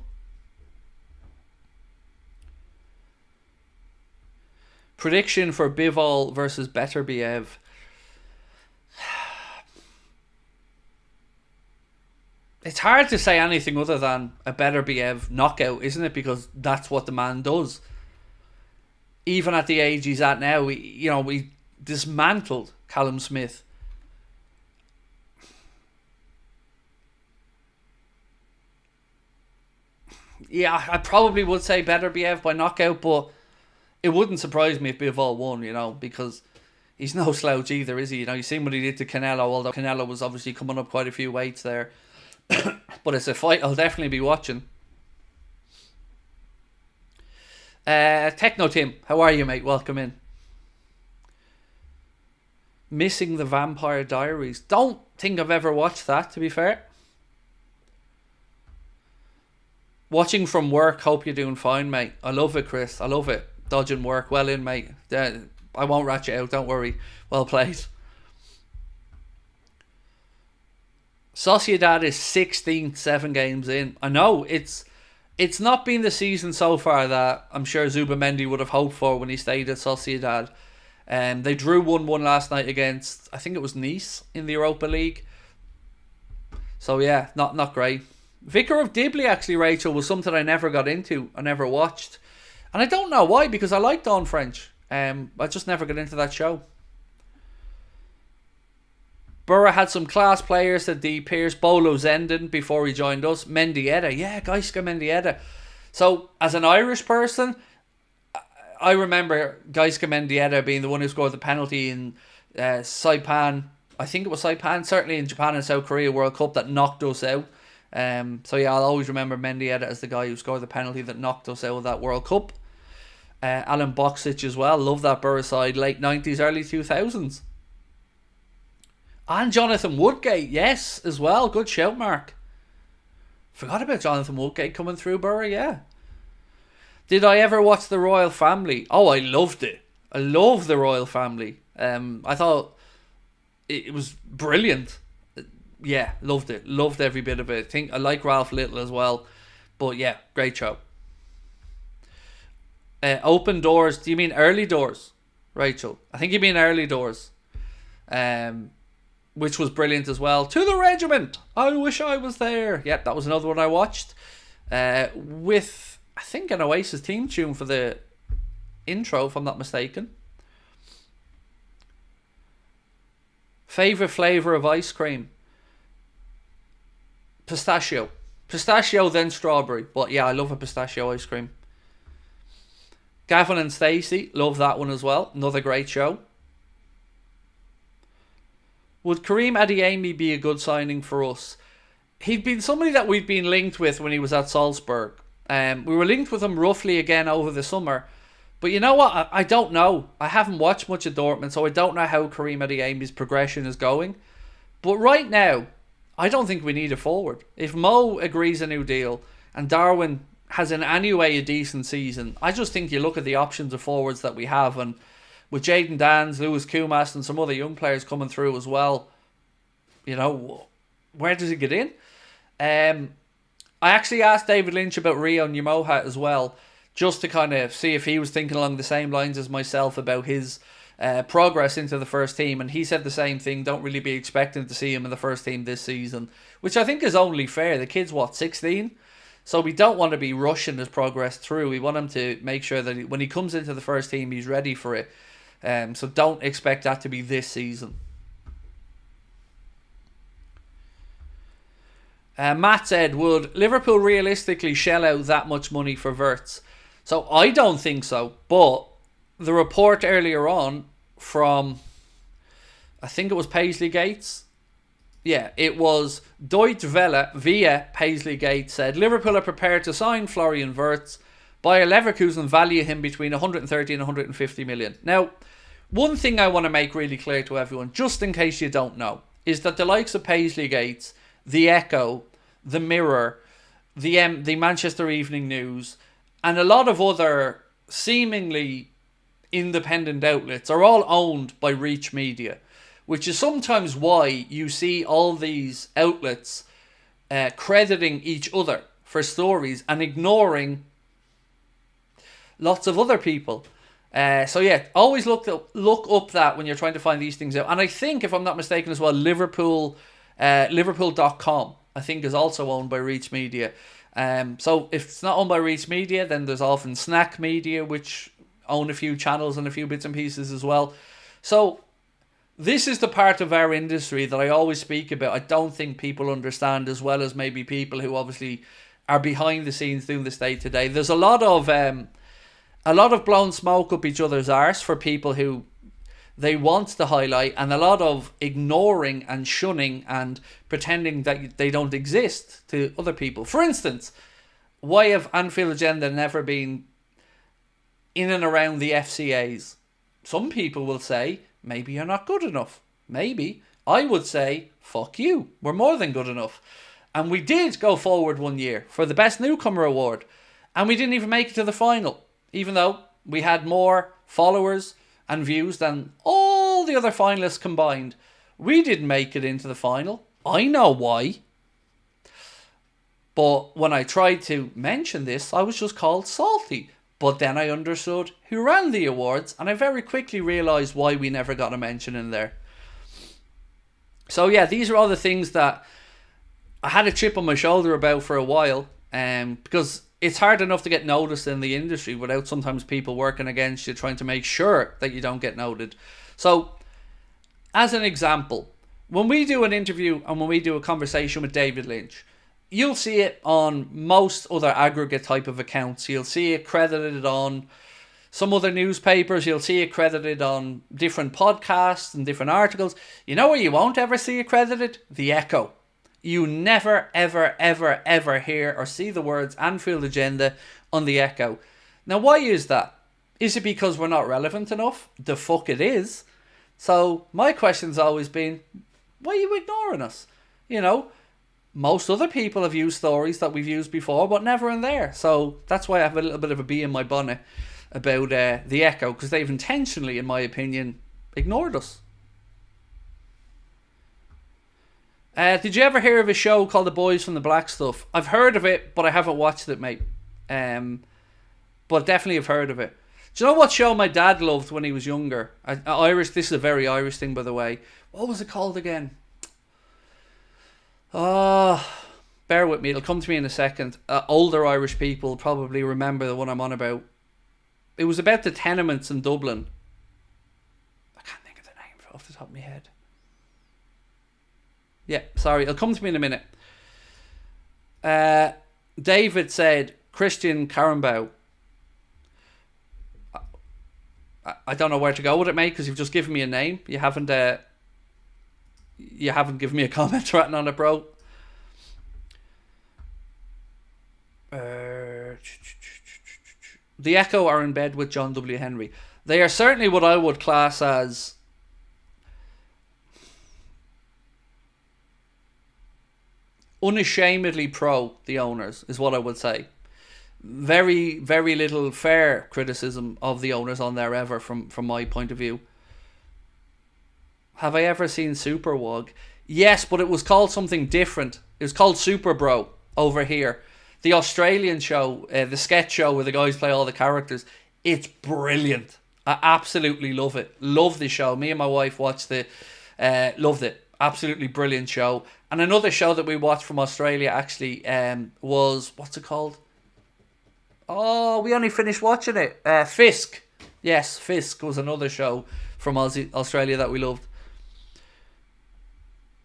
A: Prediction for Bivol versus Beterbiev. It's hard to say anything other than a Beterbiev knockout, isn't it? Because that's what the man does. Even at the age he's at now, we dismantled Callum Smith. Yeah, I probably would say Beterbiev by knockout, but it wouldn't surprise me if Bivol won, because he's no slouch either, is he? You've seen what he did to Canelo, although Canelo was obviously coming up quite a few weights there. But it's a fight I'll definitely be watching. Techno Tim, how are you, mate? Welcome in. Missing the Vampire Diaries. Don't think I've ever watched that, to be fair. Watching from work. Hope you're doing fine, mate. I love it, Chris. I love it. Dodging work. Well in, mate. I won't rat you out. Don't worry. Well played. Sociedad is 16th, 7 games in. I know it's It's not been the season so far that I'm sure Zubamendi would have hoped for when he stayed at Sociedad. They drew 1-1 last night against, I think it was Nice in the Europa League. So yeah, not great. Vicar of Dibley, actually, Rachel, was something I never got into. I never watched. And I don't know why, because I like Dawn French. I just never got into that show. Borough had some class players, said D. Pierce, Bolo Zenden before he joined us. Mendieta, yeah, Gaisca Mendieta. So, as an Irish person, I remember Gaisca Mendieta being the one who scored the penalty in Saipan. I think it was Saipan, certainly in Japan and South Korea World Cup that knocked us out. So yeah, I'll always remember Mendieta as the guy who scored the penalty that knocked us out of that World Cup. Alan Boksic as well, love that Borough side, late 90s, early 2000s. And Jonathan Woodgate, yes, as well. Good shout, Mark. Forgot about Jonathan Woodgate coming through Borough, yeah. Did I ever watch The Royal Family? Oh, I loved it. I love The Royal Family. I thought it was brilliant. Yeah, loved it. Loved every bit of it. I like Ralph Little as well. But yeah, great show. Open Doors. Do you mean Early Doors, Rachel? I think you mean Early Doors. Which was brilliant as well. To the Regiment. I wish I was there. Yep, that was another one I watched. With, I think, an Oasis theme tune for the intro, if I'm not mistaken. Favourite flavour of ice cream? Pistachio. Pistachio, then strawberry. But yeah, I love a pistachio ice cream. Gavin and Stacey, love that one as well. Another great show. Would Kareem Adeyemi be a good signing for us? He'd been somebody that we'd been linked with when he was at Salzburg. We were linked with him roughly again over the summer. But you know what? I don't know. I haven't watched much of Dortmund, so I don't know how Kareem Adeyemi's progression is going. But right now, I don't think we need a forward. If Mo agrees a new deal and Darwin has in any way a decent season, I just think you look at the options of forwards that we have, and with Jaden Dans, Lewis Kumas and some other young players coming through as well, you know, where does he get in? I actually asked David Lynch about Rio Nyamoha as well, just to kind of see if he was thinking along the same lines as myself about his progress into the first team, and he said the same thing. Don't really be expecting to see him in the first team this season, which I think is only fair. The kid's 16, so we don't want to be rushing his progress through. We want him to make sure that when he comes into the first team, he's ready for it. So don't expect that to be this season. Matt said, would Liverpool realistically shell out that much money for Wirtz? So I don't think so, but the report earlier on from, I think it was Paisley Gates. Yeah, it was Deutsche Welle via Paisley Gates said, Liverpool are prepared to sign Florian Wirtz. Bayer Leverkusen value him between 130 and 150 million. Now, one thing I want to make really clear to everyone, just in case you don't know, is that the likes of Paisley Gates, the Echo, the Mirror, the Manchester Evening News, and a lot of other seemingly independent outlets are all owned by Reach Media, which is sometimes why you see all these outlets crediting each other for stories and ignoring lots of other people. So yeah, always look up that when you're trying to find these things out. And I think, if I'm not mistaken as well, Liverpool.com, I think, is also owned by Reach Media. So if it's not owned by Reach Media, then there's often Snack Media, which own a few channels and a few bits and pieces as well. So this is the part of our industry that I always speak about. I don't think people understand, as well as maybe people who obviously are behind the scenes doing this day to day. There's a lot of blown smoke up each other's arse for people who they want to highlight, and a lot of ignoring and shunning and pretending that they don't exist to other people. For instance, why have Anfield Agenda never been in and around the FCAs? Some people will say, maybe you're not good enough. Maybe. I would say, fuck you. We're more than good enough. And we did go forward one year for the Best Newcomer Award, and we didn't even make it to the final, even though we had more followers and views than all the other finalists combined. We didn't make it into the final. I know why. But when I tried to mention this, I was just called salty. But then I understood who ran the awards, and I very quickly realised why we never got a mention in there. So yeah, these are all the things that I had a chip on my shoulder about for a while, because it's hard enough to get noticed in the industry without sometimes people working against you, trying to make sure that you don't get noted. So, as an example, when we do an interview and when we do a conversation with David Lynch, you'll see it on most other aggregate type of accounts. You'll see it credited on some other newspapers. You'll see it credited on different podcasts and different articles. You know where you won't ever see it credited? The Echo. You never, ever, ever, ever hear or see the words Anfield Agenda on the Echo. Now, why is that? Is it because we're not relevant enough? The fuck it is. So, my question's always been, why are you ignoring us? You know, most other people have used stories that we've used before, but never in there. So, that's why I have a little bit of a bee in my bonnet about the Echo, because they've intentionally, in my opinion, ignored us. Did you ever hear of a show called The Boys from the Black Stuff? I've heard of it, but I haven't watched it, mate. But definitely have heard of it. Do you know what show my dad loved when he was younger? Irish. This is a very Irish thing, by the way. What was it called again? Oh, bear with me. It'll come to me in a second. Older Irish people probably remember the one I'm on about. It was about the tenements in Dublin. I can't think of the name off the top of my head. Yeah, sorry, it'll come to me in a minute. David said Christian Carambau. I don't know where to go with it, mate, because you've just given me a name. You haven't given me a comment written on it, bro. The Echo are in bed with John W. Henry. They are certainly what I would class as unashamedly pro the owners, is what I would say. Very, very little fair criticism of the owners on there ever from my point of view. Have I ever seen Superwog? Yes, but it was called something different. It was called Super Bro over here. The Australian show, the sketch show where the guys play all the characters. It's brilliant. I absolutely love it. Love the show. Me and my wife watched it. Loved it. Absolutely brilliant show. And another show that we watched from Australia actually was, what's it called? Oh, we only finished watching it. Fisk. Yes, Fisk was another show from Australia that we loved.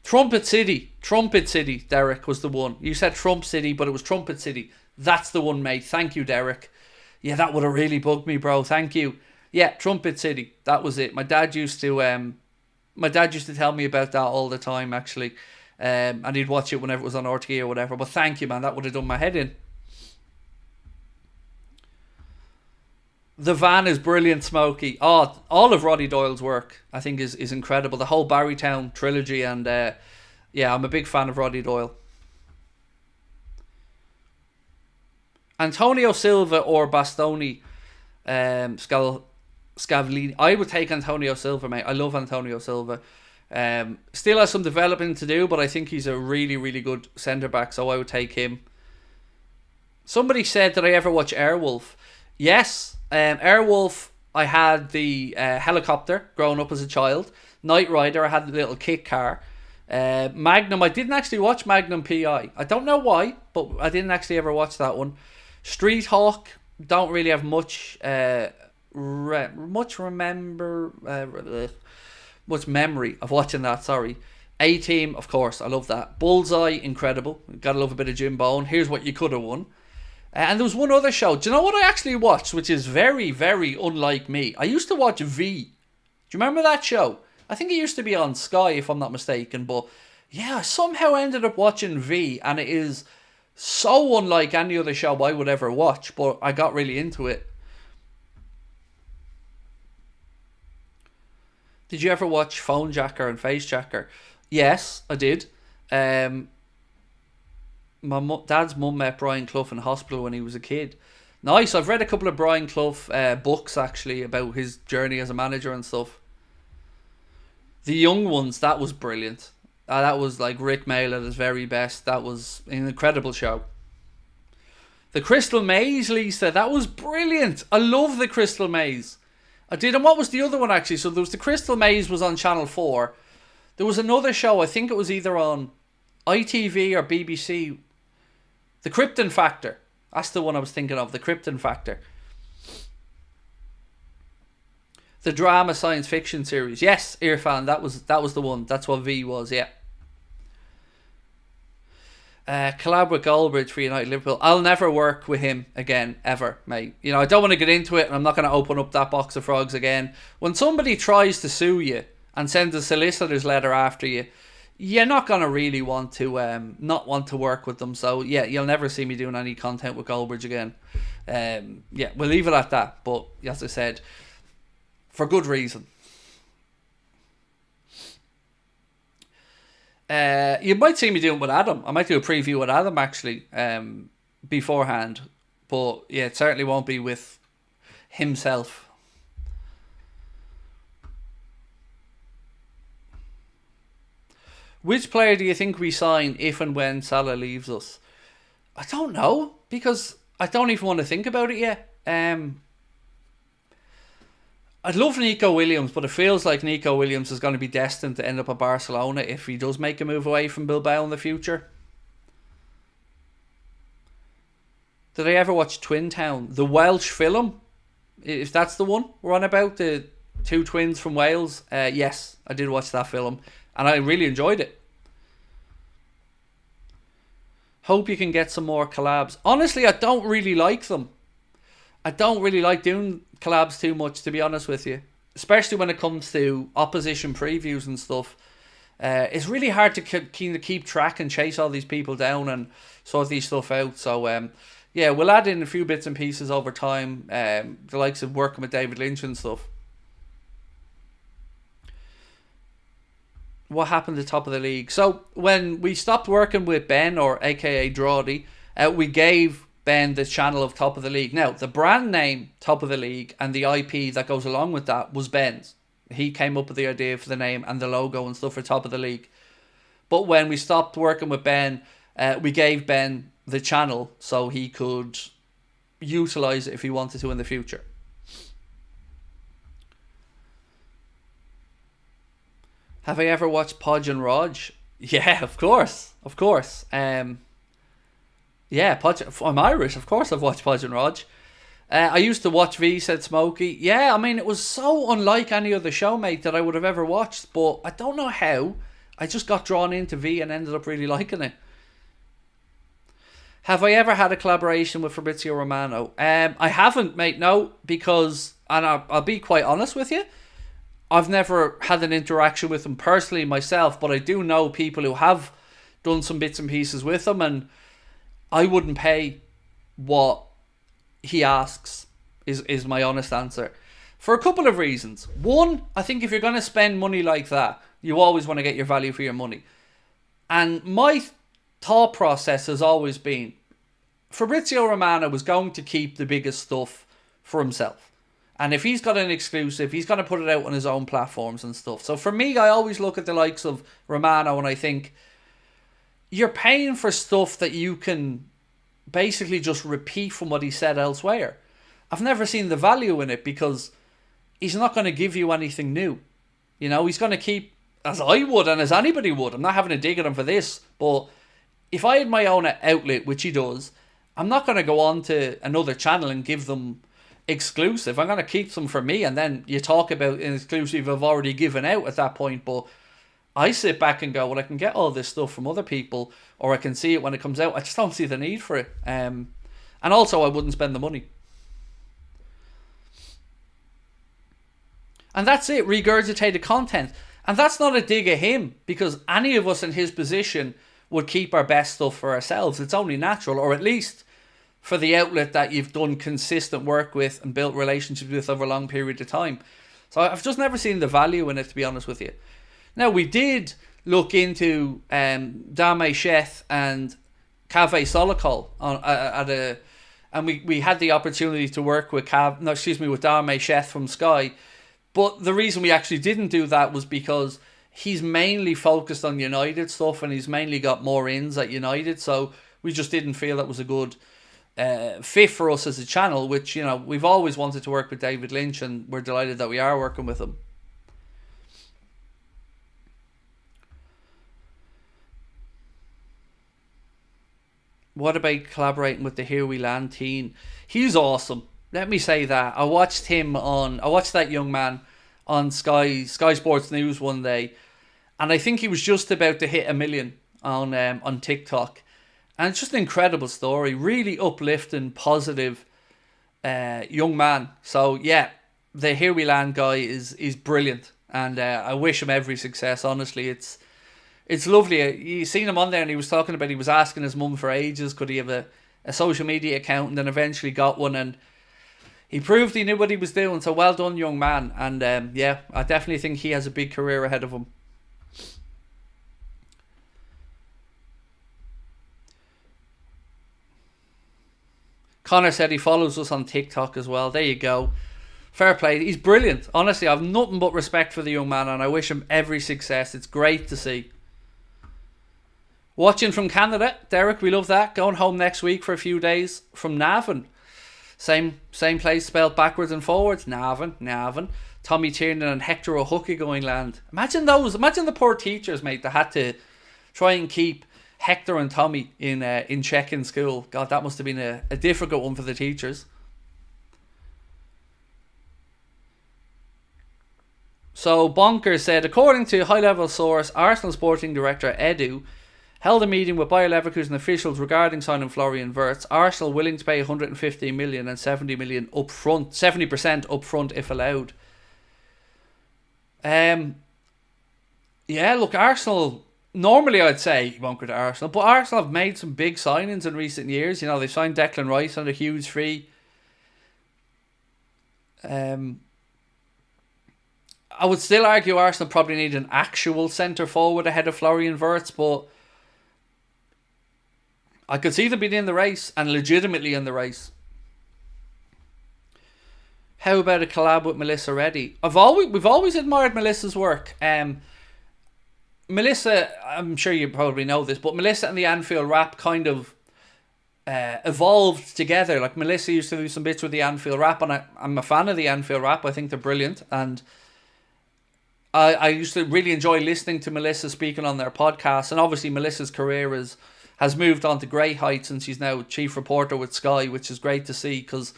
A: Trumpet City, Derek, was the one. You said Trump City, but it was Trumpet City. That's the one, mate. Thank you, Derek. Yeah, that would have really bugged me, bro. Thank you. Yeah, Trumpet City. That was it. My dad used to tell me about that all the time, actually. And he'd watch it whenever it was on RTE or whatever. But thank you, man. That would have done my head in. The Van is brilliant, Smokey. Oh, all of Roddy Doyle's work, I think, is incredible. The whole Barrytown trilogy, and yeah, I'm a big fan of Roddy Doyle. Antonio Silva or Bastoni, Scavellini. I would take Antonio Silva, mate. I love Antonio Silva. Still has some developing to do, but I think he's a really, really good centre-back, so I would take him. Somebody said, did I ever watch Airwolf? Yes. Airwolf, I had the helicopter growing up as a child. Knight Rider, I had the little kick car. Magnum, I didn't actually watch Magnum PI. I don't know why, but I didn't actually ever watch that one. Street Hawk, don't really have much memory of watching that, sorry. A-Team, of course, I love that. Bullseye, incredible. Gotta love a bit of Jim Bone. Here's What You Could Have Won. And there was one other show. Do you know what I actually watched, which is very, very unlike me? I used to watch V. Do you remember that show? I think it used to be on Sky, if I'm not mistaken. But yeah, I somehow ended up watching V, and it is so unlike any other show I would ever watch. But I got really into it. Did you ever watch Phone Jacker and Face Jacker? Yes, I did. My dad's mum met Brian Clough in hospital when he was a kid. Nice. I've read a couple of Brian Clough books, actually, about his journey as a manager and stuff. The Young Ones, that was brilliant. That was like Rick Mail at his very best. That was an incredible show. The Crystal Maze, Lisa, that was brilliant. I love the Crystal Maze. I did. And what was the other one, actually? So there was the Crystal Maze was on Channel 4. There was another show, I think it was either on ITV or BBC. The Krypton Factor. That's the one I was thinking of, the Krypton Factor. The drama science fiction series. Yes, Irfan, that was the one. That's what V was, yeah. Collab with Goldbridge for United Liverpool. I'll never work with him again, ever, mate. You know, I don't want to get into it, and I'm not going to open up that box of frogs again. When somebody tries to sue you and sends a solicitor's letter after you, you're not going to really want to not want to work with them. So, yeah, you'll never see me doing any content with Goldbridge again. Yeah, we'll leave it at that. But, as I said, for good reason. You might see me doing it with Adam. I might do a preview with Adam, actually, beforehand. But, yeah, it certainly won't be with himself. Which player do you think we sign if and when Salah leaves us? I don't know, because I don't even want to think about it yet. I'd love Nico Williams, but it feels like Nico Williams is going to be destined to end up at Barcelona if he does make a move away from Bilbao in the future. Did I ever watch Twin Town? The Welsh film? If that's the one we're on about, the two twins from Wales. Yes, I did watch that film, and I really enjoyed it. Hope you can get some more collabs. Honestly, I don't really like them. I don't really like doing collabs too much, to be honest with you. Especially when it comes to opposition previews and stuff. It's really hard to keep track and chase all these people down and sort these stuff out. So, yeah, we'll add in a few bits and pieces over time. The likes of working with David Lynch and stuff. What happened at the top of the league? So, when we stopped working with Ben, or aka Drawdy, we gave Ben the channel of Top of the League. Now, the brand name Top of the League and the IP that goes along with that was Ben's. He came up with the idea for the name and the logo and stuff for Top of the League. But when we stopped working with Ben, we gave Ben the channel so he could utilise it if he wanted to in the future. Have I ever watched Podge and Raj? Yeah, of course. Of course. Yeah, I'm Irish, of course I've watched Podge and Raj. I used to watch V, said Smokey. Yeah, I mean, it was so unlike any other show, mate, that I would have ever watched. But I don't know how. I just got drawn into V and ended up really liking it. Have I ever had a collaboration with Fabrizio Romano? I haven't, mate, no. Because, and I'll be quite honest with you, I've never had an interaction with him personally myself. But I do know people who have done some bits and pieces with him, and I wouldn't pay what he asks, is my honest answer. For a couple of reasons. One, I think if you're going to spend money like that, you always want to get your value for your money. And my thought process has always been, Fabrizio Romano was going to keep the biggest stuff for himself. And if he's got an exclusive, he's going to put it out on his own platforms and stuff. So for me, I always look at the likes of Romano and I think, you're paying for stuff that you can basically just repeat from what he said elsewhere. I've never seen the value in it because he's not going to give you anything new. You know, he's going to keep, as I would and as anybody would, I'm not having a dig at him for this, but if I had my own outlet, which he does, I'm not going to go on to another channel and give them exclusive. I'm going to keep them for me, and then you talk about an exclusive I've already given out at that point, but I sit back and go, well, I can get all this stuff from other people, or I can see it when it comes out. I just don't see the need for it. And also, I wouldn't spend the money. And that's it, regurgitated content. And that's not a dig at him, because any of us in his position would keep our best stuff for ourselves. It's only natural, or at least for the outlet that you've done consistent work with and built relationships with over a long period of time. So I've just never seen the value in it, to be honest with you. Now, we did look into Dame Sheth and Cave Solokol and we had the opportunity to work with Dame Sheth from Sky. But the reason we actually didn't do that was because he's mainly focused on United stuff and he's mainly got more ins at United. So we just didn't feel that was a good fit for us as a channel, which, you know, we've always wanted to work with David Lynch, and we're delighted that we are working with him. What about collaborating with the Here We Land team? He's awesome. Let me say that. I watched that young man on Sky Sports News one day, and I think he was just about to hit 1 million on TikTok. And it's just an incredible story. Really uplifting, positive young man. So yeah, the Here We Land guy is brilliant, and I wish him every success. Honestly, it's lovely. You seen him on there, and he was talking about, he was asking his mum for ages, could he have a social media account, and then eventually got one, and he proved he knew what he was doing. So well done, young man. And yeah, I definitely think he has a big career ahead of him. Connor said he follows us on TikTok as well. There you go. Fair play. He's brilliant. Honestly, I have nothing but respect for the young man, and I wish him every success. It's great to see. Watching from Canada, Derek, we love that. Going home next week for a few days from Navan. Same place spelled backwards and forwards. Navan. Tommy Tiernan and Hector O'Huckey going land. Imagine the poor teachers, mate, that had to try and keep Hector and Tommy in check in school. God, that must have been a difficult one for the teachers. So Bonker said, according to high-level source, Arsenal sporting director Edu held a meeting with Bayer Leverkusen officials regarding signing Florian Wirtz. Arsenal willing to pay 150 million and 70 million upfront, 70% upfront if allowed. Yeah, look, Arsenal, normally I'd say he won't go to Arsenal, but Arsenal have made some big signings in recent years. You know, they signed Declan Rice on a huge fee. I would still argue Arsenal probably need an actual centre forward ahead of Florian Wirtz, but I could see them being in the race, and legitimately in the race. How about a collab with Melissa Reddy? We've always admired Melissa's work. Melissa, I'm sure you probably know this, but Melissa and the Anfield Rap kind of evolved together. Like, Melissa used to do some bits with the Anfield Rap, and I'm a fan of the Anfield Rap. I think they're brilliant, and I used to really enjoy listening to Melissa speaking on their podcast. And obviously Melissa's career has moved on to great heights, and she's now chief reporter with Sky, which is great to see, because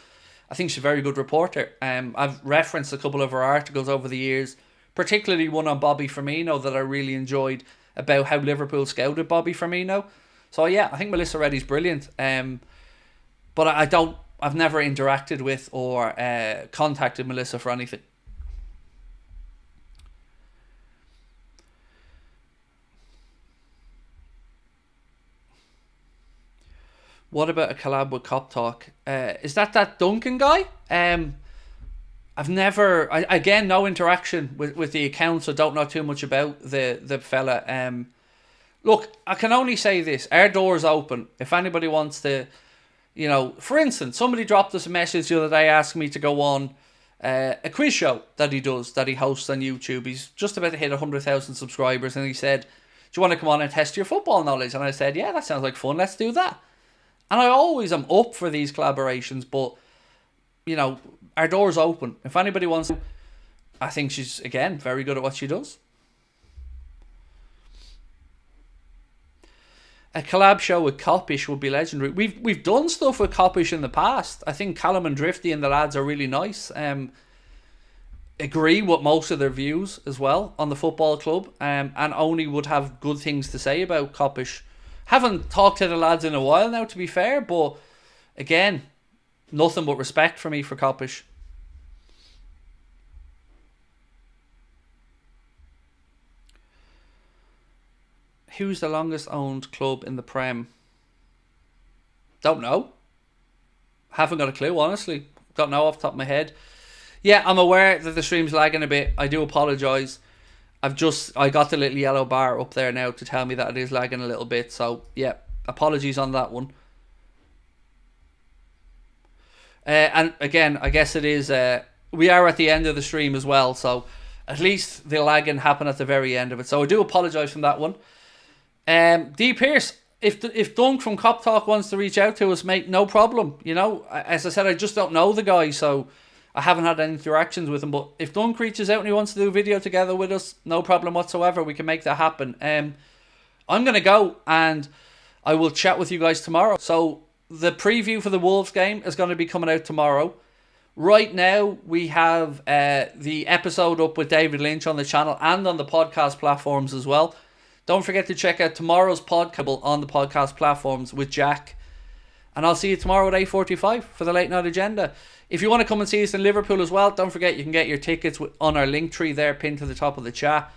A: I think she's a very good reporter. I've referenced a couple of her articles over the years, particularly one on Bobby Firmino that I really enjoyed, about how Liverpool scouted Bobby Firmino. So yeah, I think Melissa Reddy's brilliant. But I've never interacted with or contacted Melissa for anything. What about a collab with Cop Talk? Is that Duncan guy? I've never... again, no interaction with the account, so don't know too much about the fella. Look, I can only say this. Our door's open. If anybody wants to... You know, for instance, somebody dropped us a message the other day asking me to go on a quiz show that he hosts on YouTube. He's just about to hit 100,000 subscribers, and he said, do you want to come on and test your football knowledge? And I said, yeah, that sounds like fun. Let's do that. And I always am up for these collaborations, but, you know, our door's open. If anybody wants to, I think she's, again, very good at what she does. A collab show with Copish would be legendary. We've done stuff with Copish in the past. I think Callum and Drifty and the lads are really nice. Agree with most of their views as well on the football club, and only would have good things to say about Copish. Haven't talked to the lads in a while now, to be fair, but again, nothing but respect for me for Copish. Who's the longest owned club in the Prem? Don't know. Haven't got a clue, honestly. Don't know off the top of my head. Yeah, I'm aware that the stream's lagging a bit. I do apologise. I got the little yellow bar up there now to tell me that it is lagging a little bit. So, yeah, apologies on that one. And again, I guess it is... we are at the end of the stream as well, so at least the lagging happened at the very end of it. So I do apologise from that one. D. Pierce, if Dunk from Cop Talk wants to reach out to us, mate, no problem. You know, as I said, I just don't know the guy, so I haven't had any interactions with him. But if Dunk reaches out and he wants to do a video together with us, no problem whatsoever. We can make that happen. I'm going to go, and I will chat with you guys tomorrow. So the preview for the Wolves game is going to be coming out tomorrow. Right now, we have the episode up with David Lynch on the channel and on the podcast platforms as well. Don't forget to check out tomorrow's podcast on the podcast platforms with Jack. And I'll see you tomorrow at 8:45 for the Late Night Agenda. If you want to come and see us in Liverpool as well, don't forget you can get your tickets on our link tree there pinned to the top of the chat.